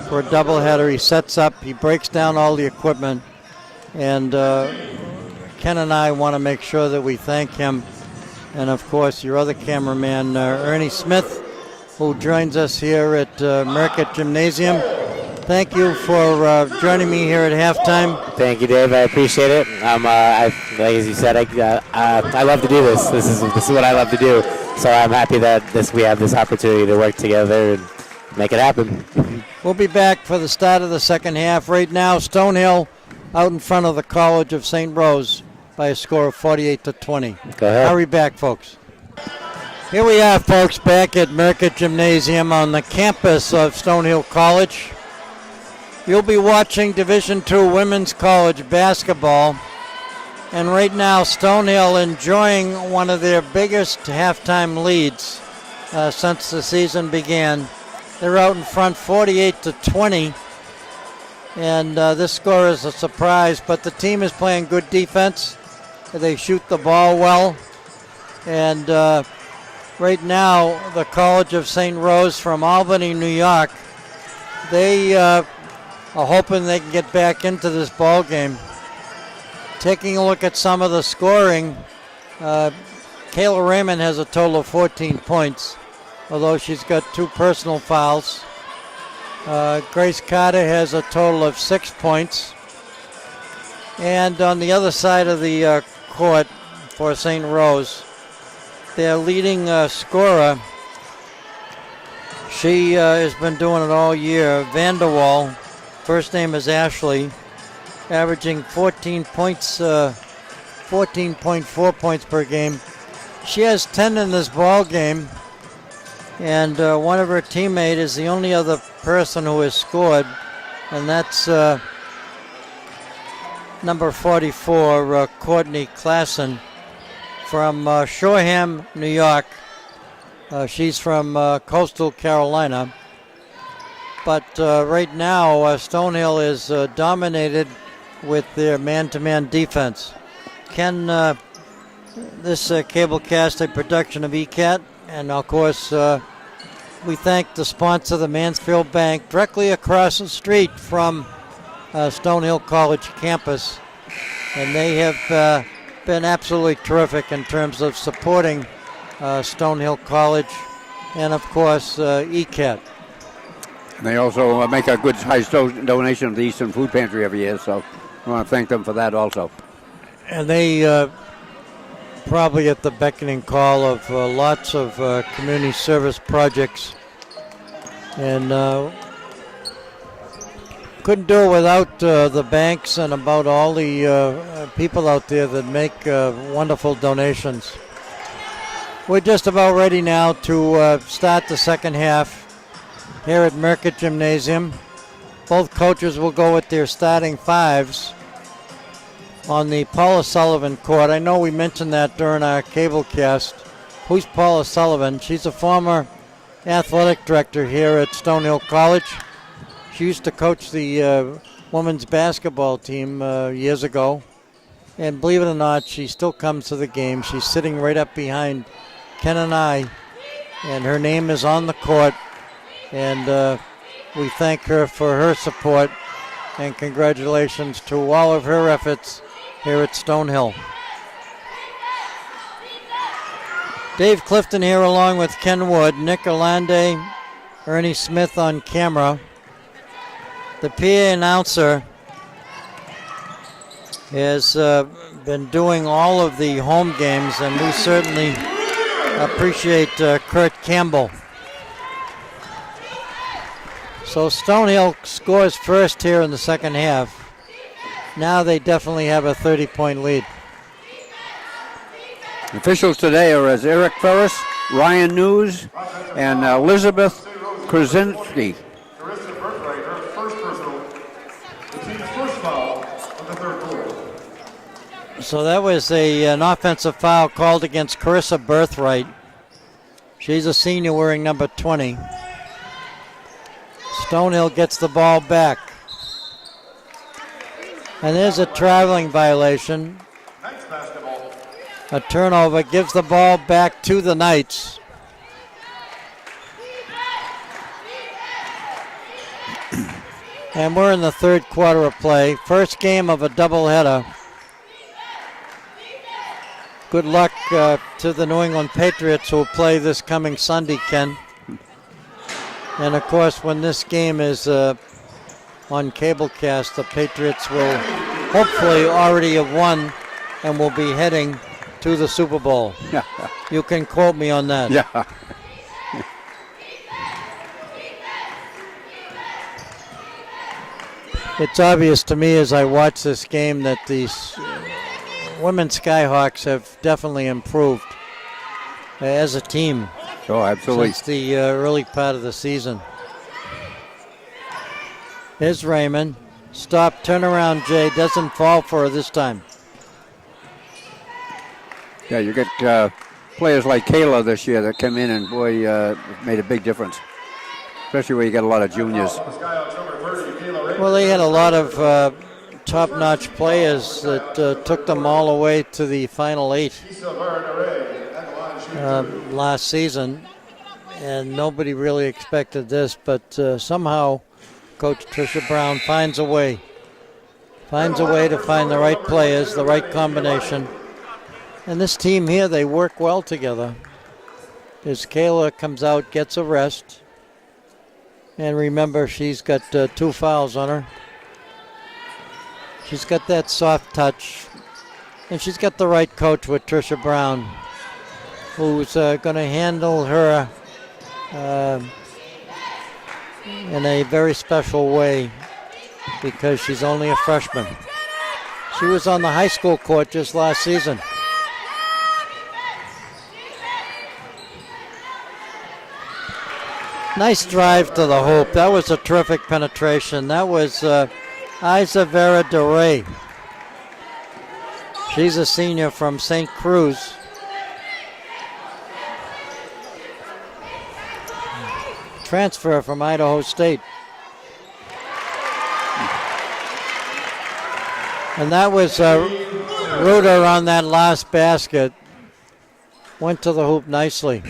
for a doubleheader. He sets up, he breaks down all the equipment, and Ken and I want to make sure that we thank him. And, of course, your other cameraman, Ernie Smith, who joins us here at Mercott Gymnasium. Thank you for joining me here at halftime. Thank you, Dave. I appreciate it. Like as you said, I love to do this. This is what I love to do. So I'm happy that we have this opportunity to work together and make it happen. We'll be back for the start of the second half. Right now, Stonehill out in front of the College of St. Rose by a score of 48-20. Go ahead. Hurry back, folks. Here we are, folks, back at Mercott Gymnasium on the campus of Stonehill College. You'll be watching Division II Women's College basketball. And right now, Stonehill enjoying one of their biggest halftime leads since the season began. They're out in front 48-20. And this score is a surprise, but the team is playing good defense. They shoot the ball well. And right now, the College of St. Rose from Albany, New York, they are hoping they can get back into this ball game. Taking a look at some of the scoring, Kayla Raymond has a total of 14 points, although she's got 2 personal fouls. Grace Carter has a total of 6 points. And on the other side of the court for St. Rose, their leading scorer, she has been doing it all year, Vanderwall. First name is Ashley, averaging 14 points, 14.4 points per game. She has 10 in this ball game. And one of her teammates is the only other person who has scored, and that's number 44, Courtney Klassen from Shoreham, New York. She's from coastal Carolina. But right now, Stonehill is dominated with their man-to-man defense. Ken, this cablecast a production of ECAT. And, of course, we thank the sponsor, the Mansfield Bank, directly across the street from Stonehill College campus. And they have been absolutely terrific in terms of supporting Stonehill College and, of course, ECAT. And they also make a good size donation to the Eastern Food Pantry every year, so I want to thank them for that also. And they probably at the beckoning call of lots of community service projects, and couldn't do it without the banks and about all the people out there that make wonderful donations. We're just about ready now to start the second half here at Merckett Gymnasium. Both coaches will go with their starting fives on the Paula Sullivan court. I know we mentioned that during our cablecast. Who's Paula Sullivan? She's a former athletic director here at Stonehill College. She used to coach the women's basketball team years ago. And believe it or not, she still comes to the game. She's sitting right up behind Ken and I. And her name is on the court. And we thank her for her support. And congratulations to all of her efforts here at Stonehill. Dave Clifton here along with Ken Wood, Nick Orlande, Ernie Smith on camera. The PA announcer has been doing all of the home games, and we certainly appreciate Kurt Campbell. So Stonehill scores first here in the second half. Now they definitely have a 30-point lead. Officials today are as Eric Ferris, Ryan News, and Elizabeth Krasinski. So that was an offensive foul called against Carissa Birthright. She's a senior wearing number 20. Stonehill gets the ball back. And there's a traveling violation. A turnover gives the ball back to the Knights. And we're in the third quarter of play. First game of a doubleheader. Good luck to the New England Patriots who will play this coming Sunday, Ken. And of course, when this game is on cablecast, the Patriots will hopefully already have won and will be heading to the Super Bowl. You can quote me on that. Yeah. It's obvious to me as I watch this game that these women's Skyhawks have definitely improved as a team. Oh, absolutely. Since the early part of the season. Here's Raymond. Stop, turnaround, Jay. Doesn't fall for her this time. Yeah, you get players like Kayla this year that come in and, boy, made a big difference. especially where you get a lot of juniors. Well, they had a lot of top-notch players that took them all the way to the Final Eight last season, and nobody really expected this, but somehow Coach Tricia Brown finds a way to find the right players, the right combination. And this team here, they work well together. As Kayla comes out, gets a rest. And remember, she's got 2 fouls on her. She's got that soft touch. And she's got the right coach with Tricia Brown, who's going to handle her in a very special way because she's only a freshman. She was on the high school court just last season. Nice drive to the hoop. That was a terrific penetration. That was Isa Vera DeRay. She's a senior from St. Cruz. Transfer from Idaho State. And that was Ruder on that last basket. Went to the hoop nicely.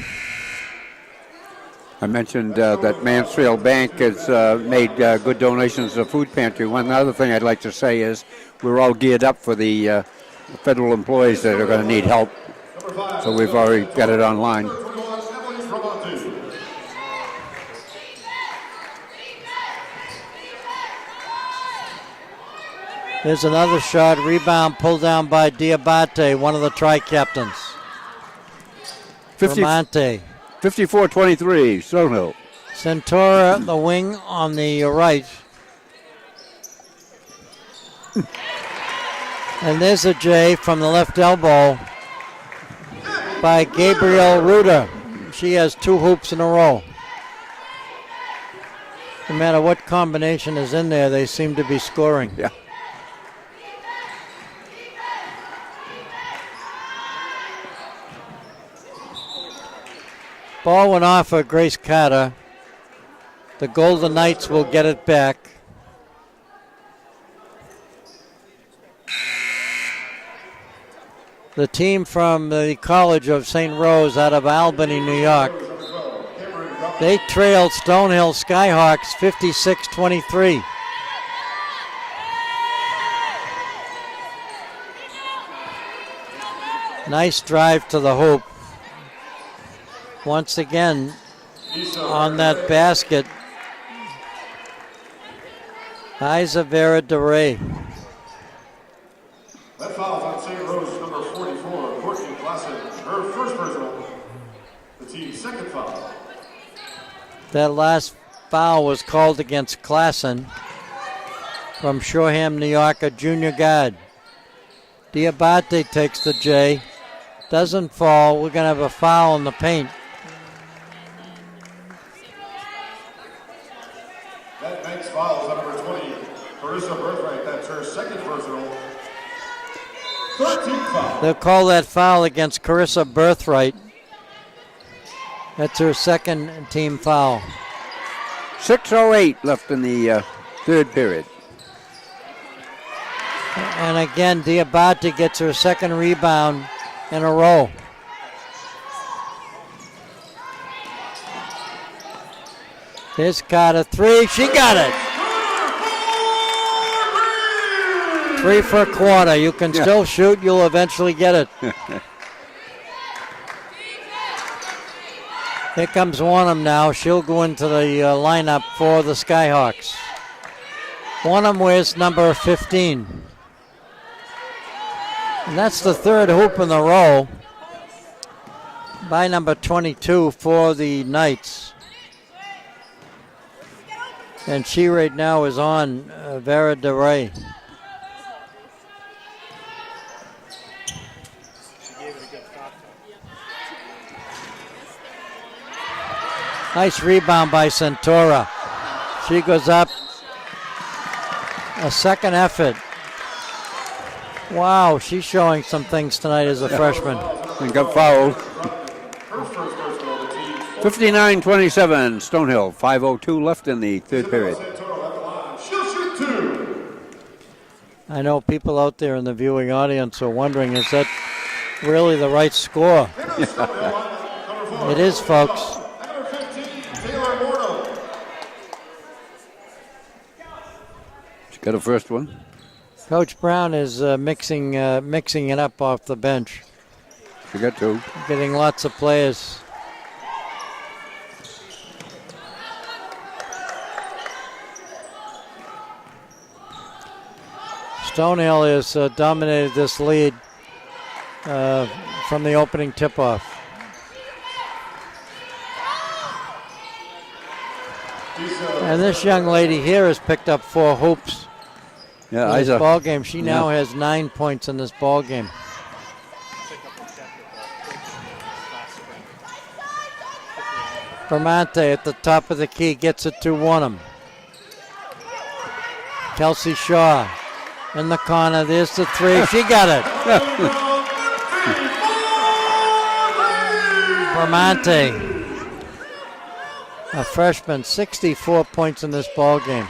I mentioned that Mansfield Bank has made good donations to the food pantry. One other thing I'd like to say is we're all geared up for the federal employees that are going to need help. So we've already got it online. There's another shot, rebound pulled down by Diabate, one of the tri-captains. 54-23, Stonehill. Centura, the wing on the right. And there's a J from the left elbow by Gabrielle Ruder. She has 2 hoops in a row. No matter what combination is in there, they seem to be scoring. Yeah. Ball went off for Grace Carter. The Golden Knights will get it back. The team from the College of St. Rose out of Albany, New York. They trailed Stonehill Skyhawks 56-23. Nice drive to the hoop. Once again, on that basket, Isa Vera DeRay. That foul on St. Rose, number 44, Courtney Klassen, her first personal, the team's second foul. That last foul was called against Klassen from Shoreham, New York, a junior guard. Diabate takes the J, doesn't fall. We're going to have a foul in the paint. That next foul is on number 20, Carissa Birthright. That's her second personal. 13th foul. They'll call that foul against Carissa Birthright. That's her second team foul. 6:08 left in the third period. And again, Diabate gets her second rebound in a row. Here's Carter, 3, she got it. 3 for a quarter. You can still shoot, you'll eventually get it. Here comes Wanham now. She'll go into the lineup for the Skyhawks. Wanham wears number 15. And that's the third hoop in the row by number 22 for the Knights. And she right now is on Vera DeRay. Nice rebound by Centura. She goes up. A second effort. Wow, she's showing some things tonight as a freshman. And got fouled. Her first personal, the team 59-27, Stonehill. 5:02 left in the third period. Santoro at the line. She'll shoot 2. I know people out there in the viewing audience are wondering, is that really the right score? Into the Stonehill lineup, number 4. It is, folks. Number 15, Taylor Morno. She got a first one. Coach Brown is mixing it up off the bench, She got 2. getting lots of players. Stonehill has dominated this lead from the opening tip-off. And this young lady here has picked up 4 hoops Yeah, in this Isa. ball game. She now has 9 points in this ball game. Bramante at the top of the key gets it to Wanham. Kelsey Shaw in the corner. There's the 3. She got it. Bramante, a freshman, 64 points in this ball game.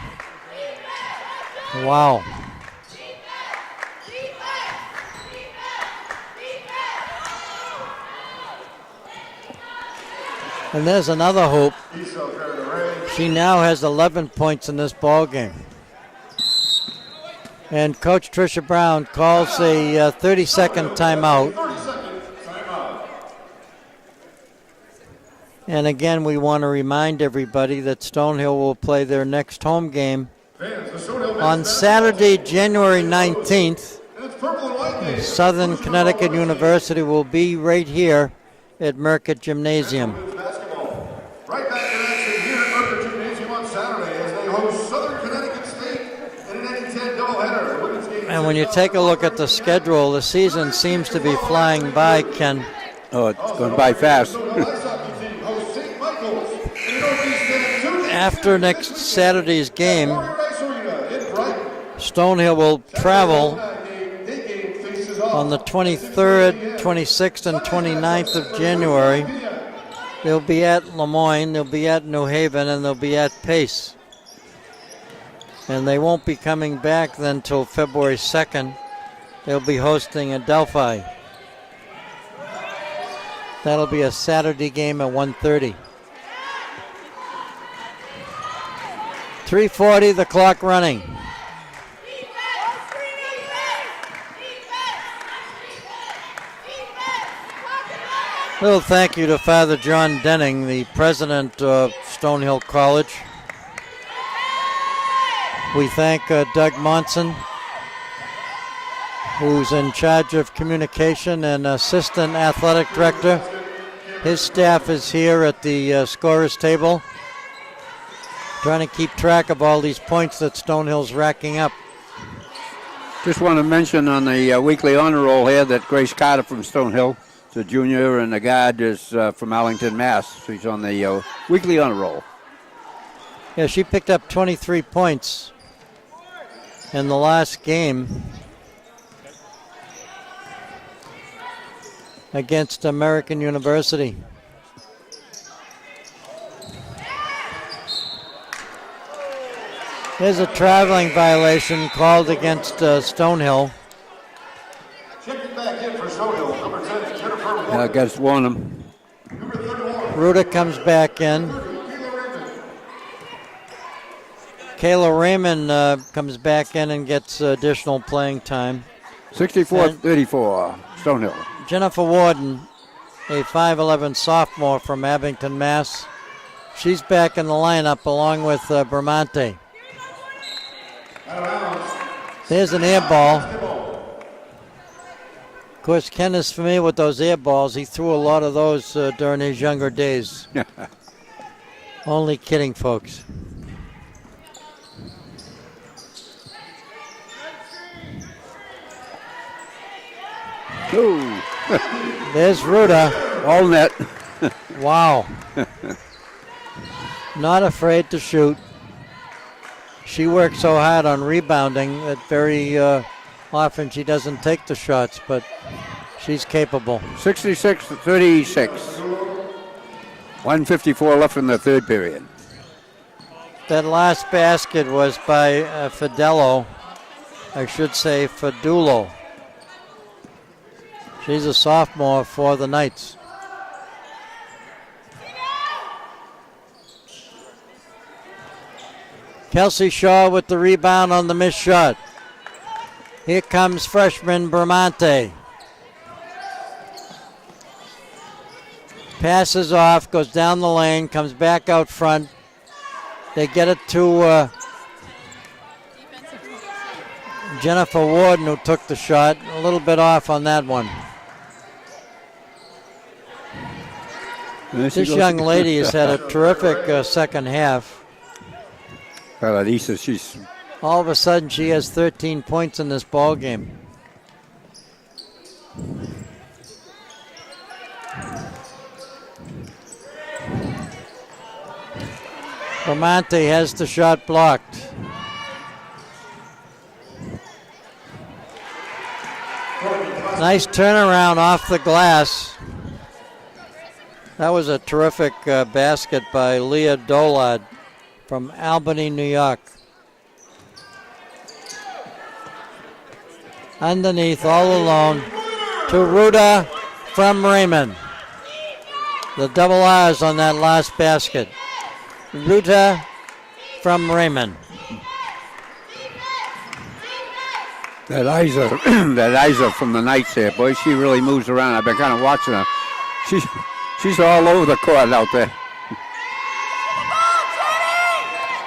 Wow. And there's another hoop. She now has 11 points in this ball game. And Coach Tricia Brown calls a 30-second timeout. And again, we want to remind everybody that Stonehill will play their next home game on Saturday, January 19th. Southern Connecticut University will be right here at Merckett Gymnasium. Right back in action here at Merckett Gymnasium on Saturday as they host Southern Connecticut State in an NE10 doubleheader. The women's game And when you take a look at the schedule, the season seems to be flying by, Ken. Oh, it's going by fast. After next Saturday's game, Stonehill will travel on the 23rd, 26th, and 29th of January. They'll be at Lemoyne, they'll be at New Haven, and they'll be at Pace. And they won't be coming back then till February 2nd. They'll be hosting Adelphi. That'll be a Saturday game at 1:30. 3:40, the clock running. Little thank you to Father John Denning, the president of Stonehill College. We thank Doug Monson, who's in charge of communication and assistant athletic director. His staff is here at the scorer's table, trying to keep track of all these points that Stonehill's racking up. Just want to mention on the weekly honor roll here that Grace Carter from Stonehill, the junior, and the guard is from Arlington, Mass. She's on the weekly honor roll. Yeah, she picked up 23 points in the last game against American University. There's a traveling violation called against Stonehill. checking back in for Stonehill, number 10, Jennifer. Against Wanham. Number 31. Ruta comes back in. Kayla Raymond comes back in and gets additional playing time. 64-34, Stonehill. Jennifer Warden, a 5'11 sophomore from Abington, Mass. She's back in the lineup along with Bramante. There's an air ball. Of course, Ken is familiar with those air balls. He threw a lot of those during his younger days. Only kidding, folks. Ooh. There's Ruta. All net. Wow. Not afraid to shoot. She works so hard on rebounding that very often she doesn't take the shots, but she's capable. 66-36. 1:54 left in the third period. That last basket was by Fidello. I should say Fadulo. She's a sophomore for the Knights. Kelsey Shaw with the rebound on the missed shot. Here comes freshman Bramante. Passes off, goes down the lane, comes back out front. They get it to Jennifer Warden, who took the shot. A little bit off on that one. This young lady has had a terrific second half. Well, Lisa, she's... All of a sudden, she has 13 points in this ball game. Bramante has the shot blocked. Nice turnaround off the glass. That was a terrific basket by Leah Dolad from Albany, New York. Underneath, all alone, to Ruda from Raymond. The double R's on that last basket. Ruta from Raymond. That Isa from the Knights there, boy, she really moves around. I've been kind of watching her. She's all over the court out there.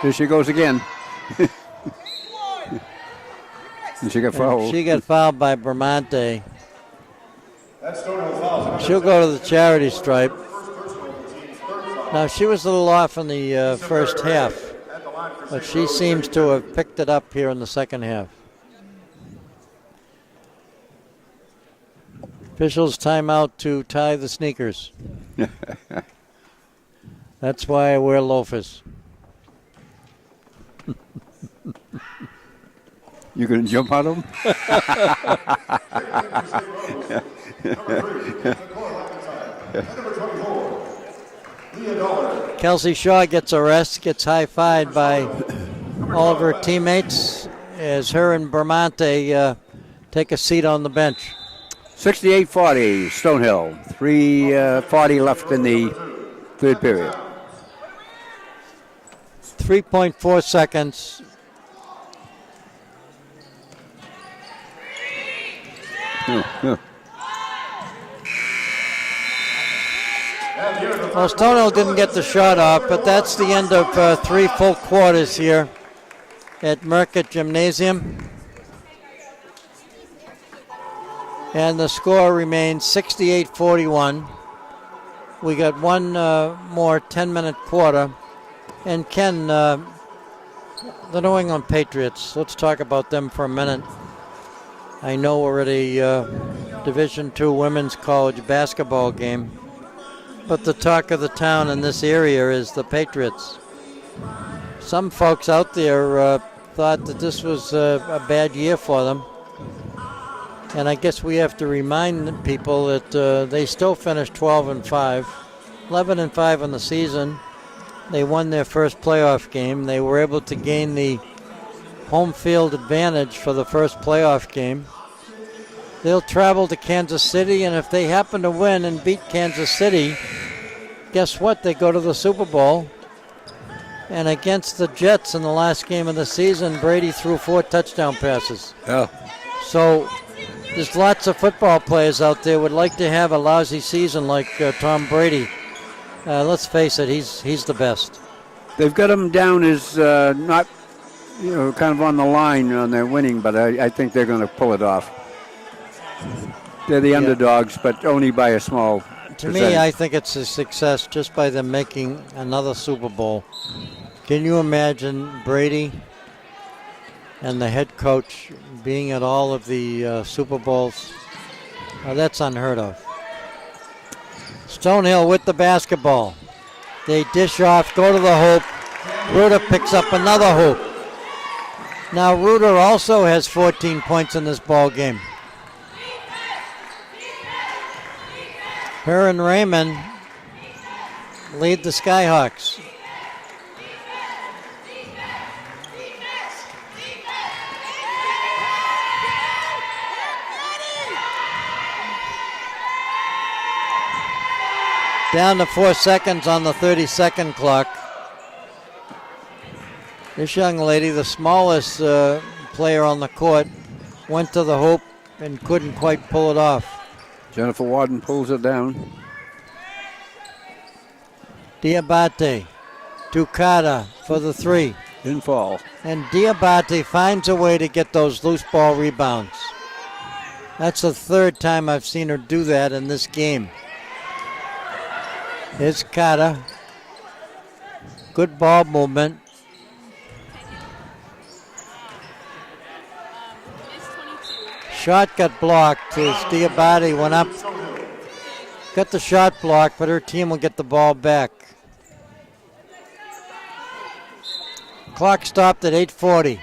Here she goes again. And she got fouled. She got fouled by Bramante. She'll go to the charity stripe. Now, she was a little off in the first half, but she seems to have picked it up here in the second half. Officials timeout to tie the sneakers. That's why I wear loafers. You gonna jump on them? Kelsey Shaw gets a rest, gets high-fived by all of her teammates as her and Bramante take a seat on the bench. 68-40, Stonehill. 3:40 left in the third period. 3.4 seconds. Well, Stonehill didn't get the shot off, but that's the end of 3 full quarters here at Merckett Gymnasium. And the score remains 68-41. We got one more 10-minute quarter. And Ken, the New England Patriots, let's talk about them for a minute. I know we're at a Division II women's college basketball game, but the talk of the town in this area is the Patriots. Some folks out there thought that this was a bad year for them. And I guess we have to remind people that they still finished 12-5, 11-5 in the season. They won their first playoff game. They were able to gain the home field advantage for the first playoff game. They'll travel to Kansas City, and if they happen to win and beat Kansas City, guess what? They go to the Super Bowl. And against the Jets in the last game of the season, Brady threw 4 touchdown passes. Yeah. So there's lots of football players out there would like to have a lousy season like Tom Brady. Let's face it, he's the best. They've got him down as not, kind of on the line on their winning, but I think they're going to pull it off. They're the underdogs, but only by a small percentage. Me, I think it's a success just by them making another Super Bowl. Can you imagine Brady and the head coach being at all of the Super Bowls? That's unheard of. Stonehill with the basketball. They dish off, go to the hoop. Ruder picks up another hoop. Now Ruder also has 14 points in this ball game. Her and Raymond lead the Skyhawks. Down to 4 seconds on the 30-second clock. This young lady, the smallest player on the court, went to the hoop and couldn't quite pull it off. Jennifer Warden pulls it down. Diabate, Ducata for the three. Didn't fall. And Diabate finds a way to get those loose ball rebounds. That's the third time I've seen her do that in this game. Here's Kata. Good ball movement. Shot got blocked as Diabate went up. Got the shot blocked, but her team will get the ball back. Clock stopped at 8:40.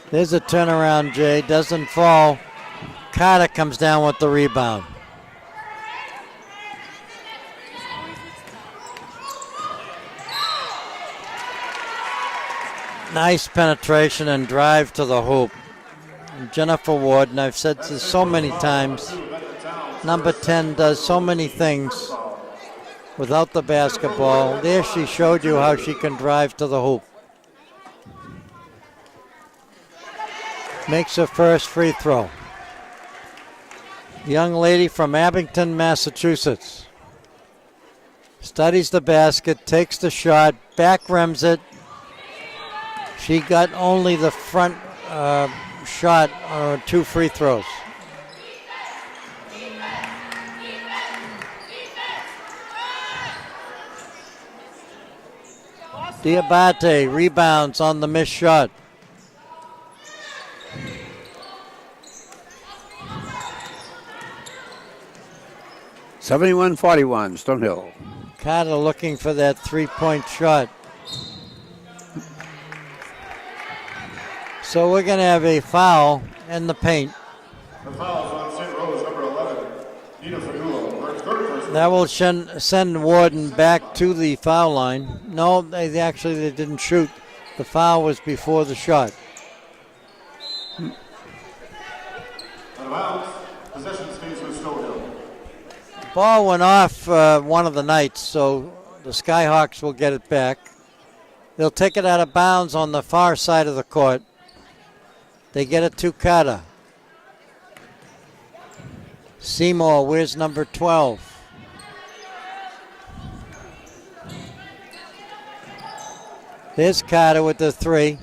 There's a turnaround, Jay. Doesn't fall. Kata comes down with the rebound. Nice penetration and drive to the hoop. And Jennifer Warden, I've said this so many times, number 10 does so many things without the basketball. There she showed you how she can drive to the hoop. Makes her first free throw. Young lady from Abington, Massachusetts. Studies the basket, takes the shot, back rims it. She got only the front shot on 2 free throws. Diabate rebounds on the missed shot. (71-41), Stonehill. Kata looking for that three-point shot. So we're going to have a foul in the paint. The foul's on St. Rose, number 11, Nina Fanulo. Her third personal. That will send Warden back to the foul line. No, they didn't shoot. The foul was before the shot. Out of bounds. Possession stays with Stonehill. Ball went off one of the Knights, so the Skyhawks will get it back. They'll take it out of bounds on the far side of the court. They get it to Kata. Seymour, where's number 12? There's Kata with the three.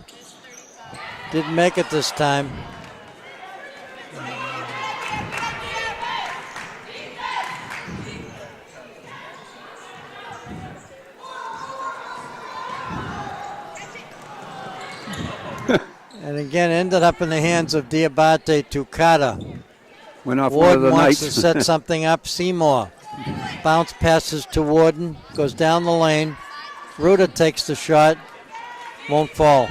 Didn't make it this time. And again, ended up in the hands of Diabate to Kata. Went off one of Warden the wants Knights. to set something up. Seymour. Bounce passes to Warden. Goes down the lane. Ruda takes the shot. Won't fall.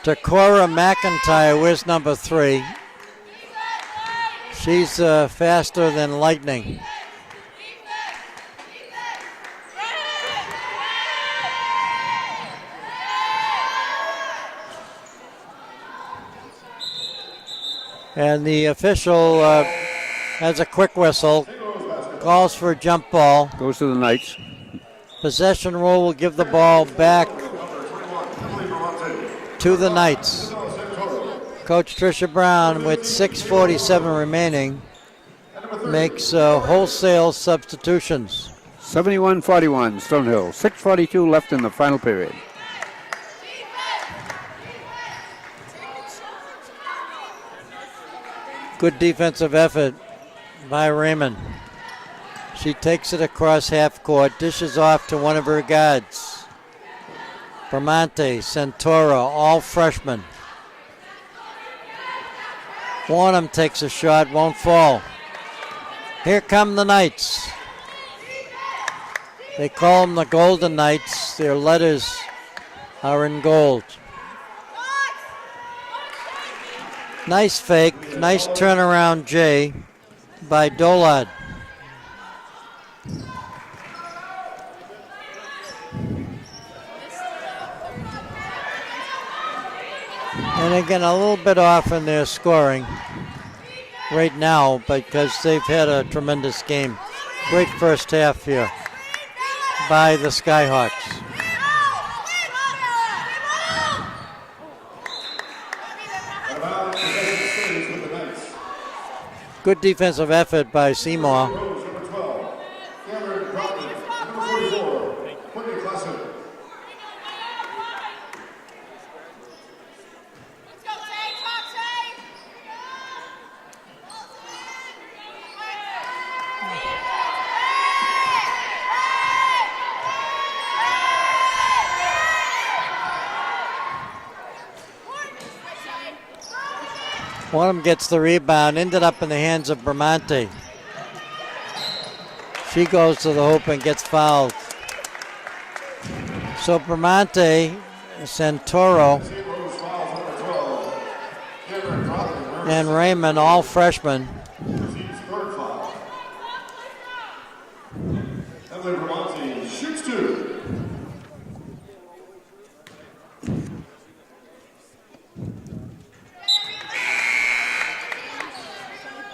Takora McIntyre, where's number 3? She's faster than lightning. And the official has a quick whistle, calls for a jump ball. Goes to the Knights. Possession rule will give the ball back to the Knights. Coach Tricia Brown, with 6:47 remaining, makes wholesale substitutions. 71-41, Stonehill. 6:42 left in the final period. Good defensive effort by Raymond. She takes it across half court, dishes off to one of her guards. Bramante, Santora, all freshmen. Warnham takes a shot, won't fall. Here come the Knights. They call them the Golden Knights. Their letters are in gold. Nice fake, nice turnaround J by Dolad. And again, a little bit off in their scoring right now because they've had a tremendous game. Great first half here by the Skyhawks. Good defensive effort by Seymour. One of them gets the rebound, ended up in the hands of Bramante. She goes to the hoop and gets fouled. So Bramante, Santoro, and Raymond, all freshmen. Shoots two.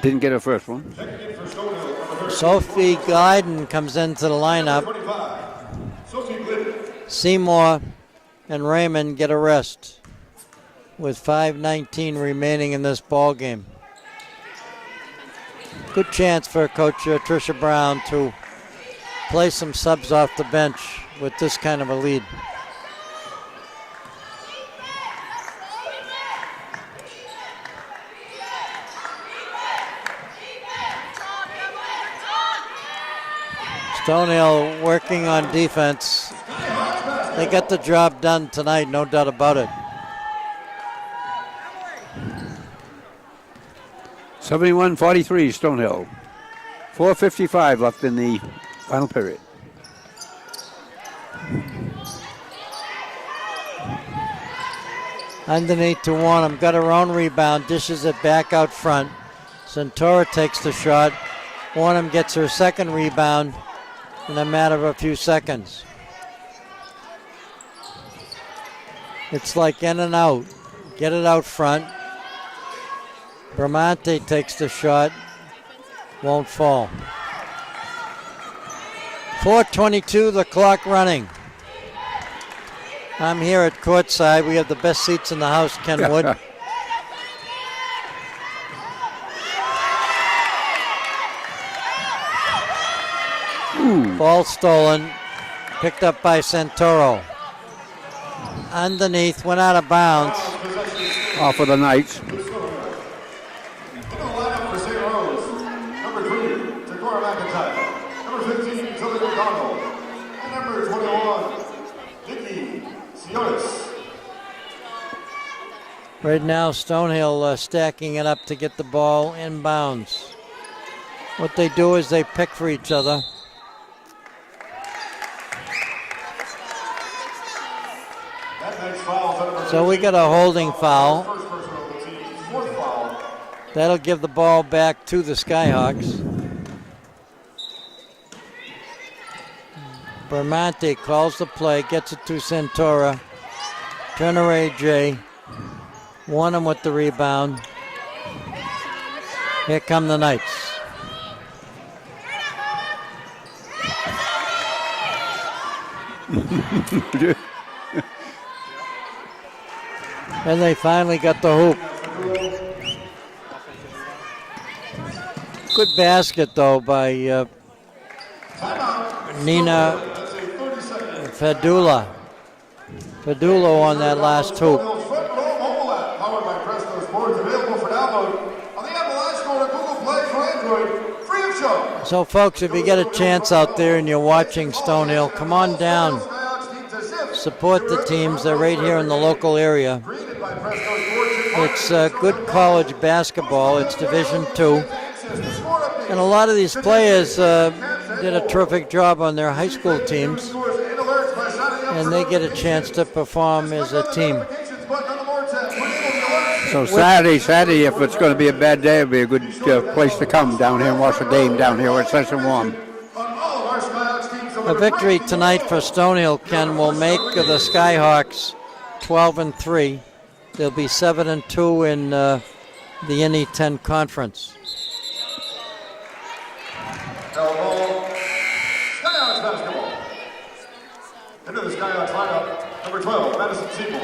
Didn't get her first one. Sophie Glyden comes into the lineup. Seymour and Raymond get a rest with 5:19 remaining in this ball game. Good chance for Coach Tricia Brown to play some subs off the bench with this kind of a lead. Stonehill working on defense. They got the job done tonight, no doubt about it. 71-43 Stonehill. 4:55 left in the final period. Underneath to Warnham, got her own rebound, dishes it back out front. Centura takes the shot. Warnham gets her second rebound in a matter of a few seconds. It's like in and out. Get it out front. Bramante takes the shot. Won't fall. 4:22, the clock running. I'm here at courtside. We have the best seats in the house, Kenwood. Ball stolen, picked up by Santoro. Underneath, went out of bounds. Off of the Knights. In the lineup for St. Rose, number 3, Takora McIntyre. Number 15, Tilly McDonald. And number 21, Nikki Sionis. Right now, Stonehill stacking it up to get the ball inbounds. What they do is they pick for each other. So we got a holding foul. That'll give the ball back to the Skyhawks. Bramante calls the play, gets it to Centura. Turner AJ. Warnham with the rebound. Here come the Knights. And they finally got the hoop. Good basket, though, by Nina Fedula. Fedula on that last hoop. Powered by Presto Sports, available for download on the Apple iStore and Google Play for Android, free of charge. So, folks, if you get a chance out there and you're watching Stonehill, come on down. Support the teams. They're right here in the local area. It's good college basketball. It's Division II. And a lot of these players did a terrific job on their high school teams. And they get a chance to perform as a team. So Saturday, if it's going to be a bad day, it'll be a good place to come down here and watch a game down here where it's nice and warm. A victory tonight for Stonehill, Ken, will make the Skyhawks 12-3. They'll be 7-2 in the NE10 conference. Skyhawks basketball. Into the Skyhawks lineup, number 12, Madison Seymour.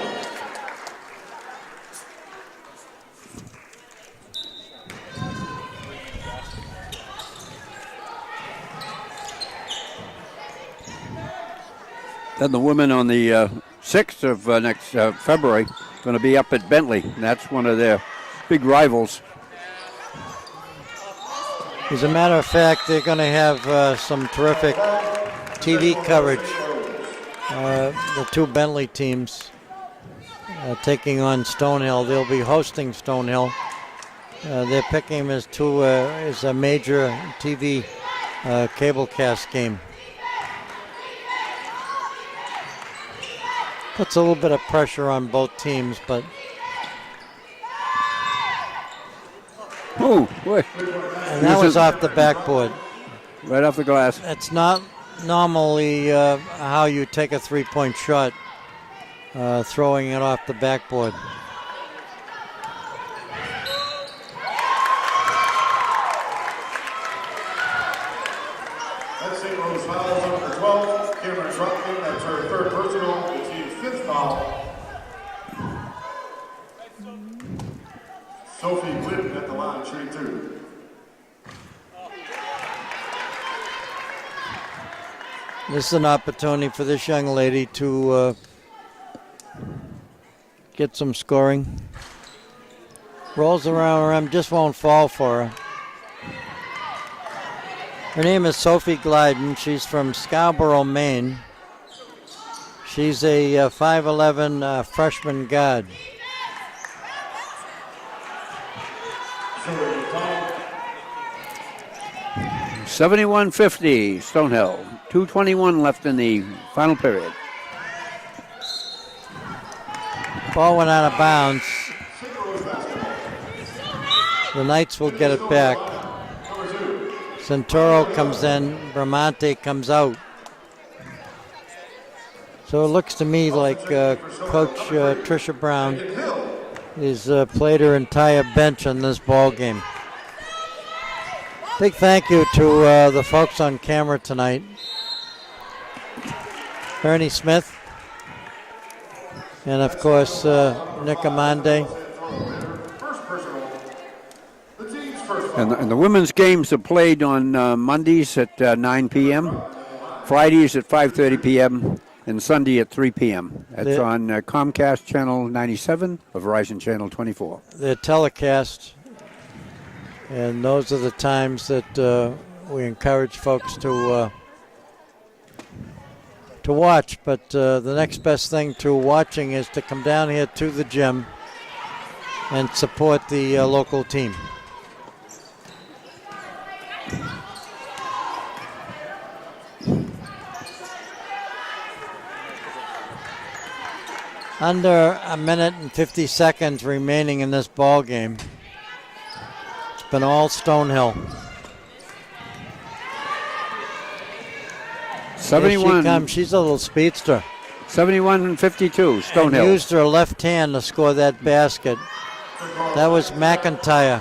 Then the women on the 6th of next February going to be up at Bentley. And that's one of their big rivals. As a matter of fact, they're going to have some terrific TV coverage. The two Bentley teams taking on Stonehill. They'll be hosting Stonehill. They're picking them as a major TV cablecast game. Puts a little bit of pressure on both teams, but and that was off the backboard. Right off the glass. It's not normally how you take a three-point shot, throwing it off the backboard. That's St. Rose fouls on number 12. Cameron Trotman, that's her third personal, the team's fifth foul. Sophie Whitten at the line, shooting 2. This is an opportunity for this young lady to get some scoring. Rolls around her arm, just won't fall for her. Her name is Sophie Glyden. She's from Scarborough, Maine. She's a 5'11" freshman guard. $71-50, Stonehill. 2:21 left in the final period. Ball went out of bounds. The Knights will get it back. Santoro comes in, Bramante comes out. So it looks to me like Coach Tricia Brown has played her entire bench on this ball game. Big thank you to the folks on camera tonight. Bernie Smith, and of course Nick Amande. And the women's games are played on Mondays at 9 p.m., Fridays at 5:30 p.m., and Sunday at 3 p.m. That's on Comcast Channel 97 or Verizon Channel 24. They're telecast, and those are the times that we encourage folks to watch. But the next best thing to watching is to come down here to the gym and support the local team. Under a minute and 50 seconds remaining in this ball game. It's been all Stonehill. 71. Here she comes. She's a little speedster. 71-52, Stonehill. And used her left hand to score that basket. That was McIntyre.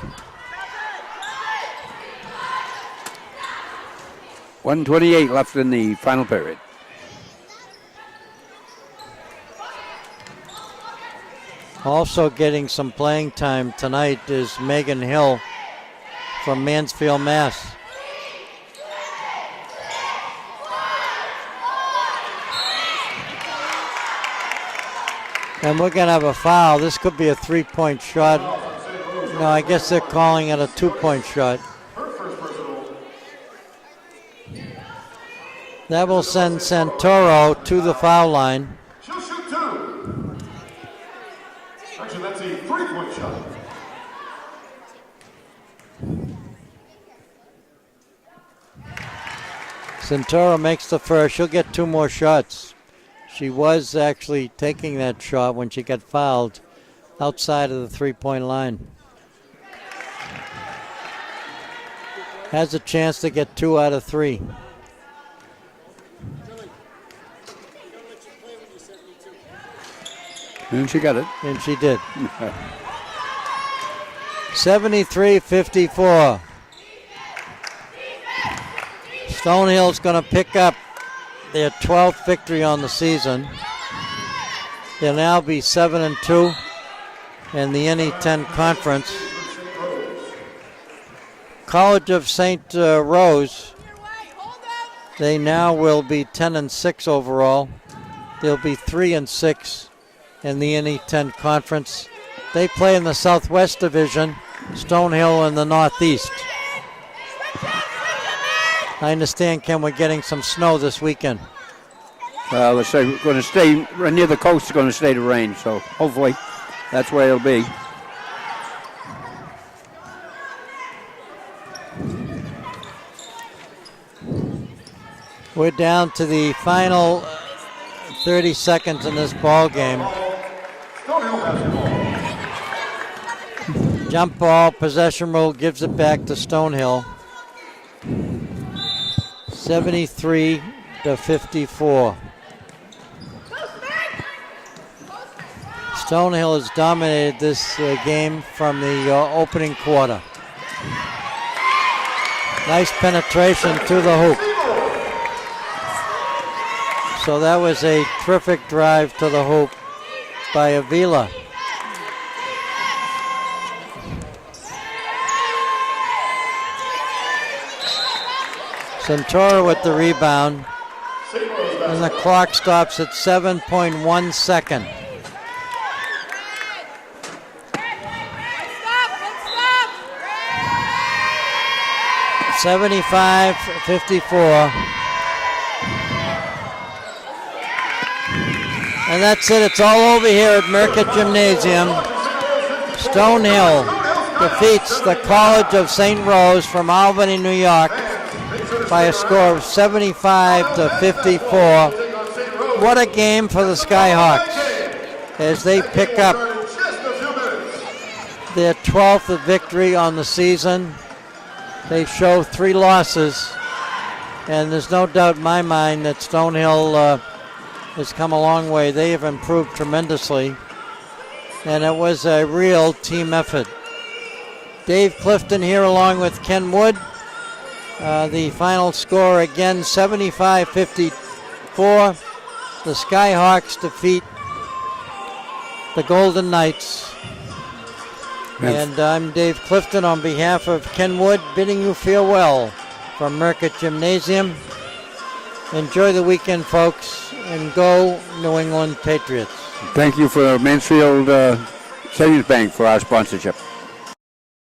1:28 left in the final period. Also getting some playing time tonight is Megan Hill from Mansfield, Mass. And we're going to have a foul. This could be a three-point shot. No, I guess they're calling it a two-point shot. That will send Santoro to the foul line. She'll shoot 2. Actually, that's a 3-point shot. Santoro makes the first. She'll get 2 more shots. She was actually taking that shot when she got fouled, outside of the three-point line. Has a chance to get 2 out of 3. And she got it. And she did. 73-54. Stonehill's going to pick up their 12th victory on the season. They'll now be 7-2 in the NE10 conference. College of St. Rose, they now will be 10-6 overall. They'll be 3-6 in the NE10 conference. They play in the Southwest Division, Stonehill in the Northeast. I understand, Ken, we're getting some snow this weekend. Let's say we're going to stay near the coast. It's going to stay to rain, so hopefully that's where it'll be. We're down to the final 30 seconds in this ball game. Jump ball, possession rule gives it back to Stonehill. 73-54. Stonehill has dominated this game from the opening quarter. Nice penetration to the hoop. So that was a terrific drive to the hoop by Avila. Centura with the rebound. And the clock stops at 7.1 seconds. Stop. 75-54. And that's it. It's all over here at Merckett Gymnasium. Stonehill defeats the College of St. Rose from Albany, New York by a score of 75-54. What a game for the Skyhawks as they pick up their 12th victory on the season. They show 3 losses, and there's no doubt in my mind that Stonehill has come a long way. They have improved tremendously, and it was a real team effort. Dave Clifton here along with Ken Wood. The final score again, 75-54. The Skyhawks defeat the Golden Knights. And I'm Dave Clifton on behalf of Ken Wood, bidding you farewell from Merckett Gymnasium. Enjoy the weekend, folks, and go New England Patriots. Thank you for Mansfield Savings Bank for our sponsorship.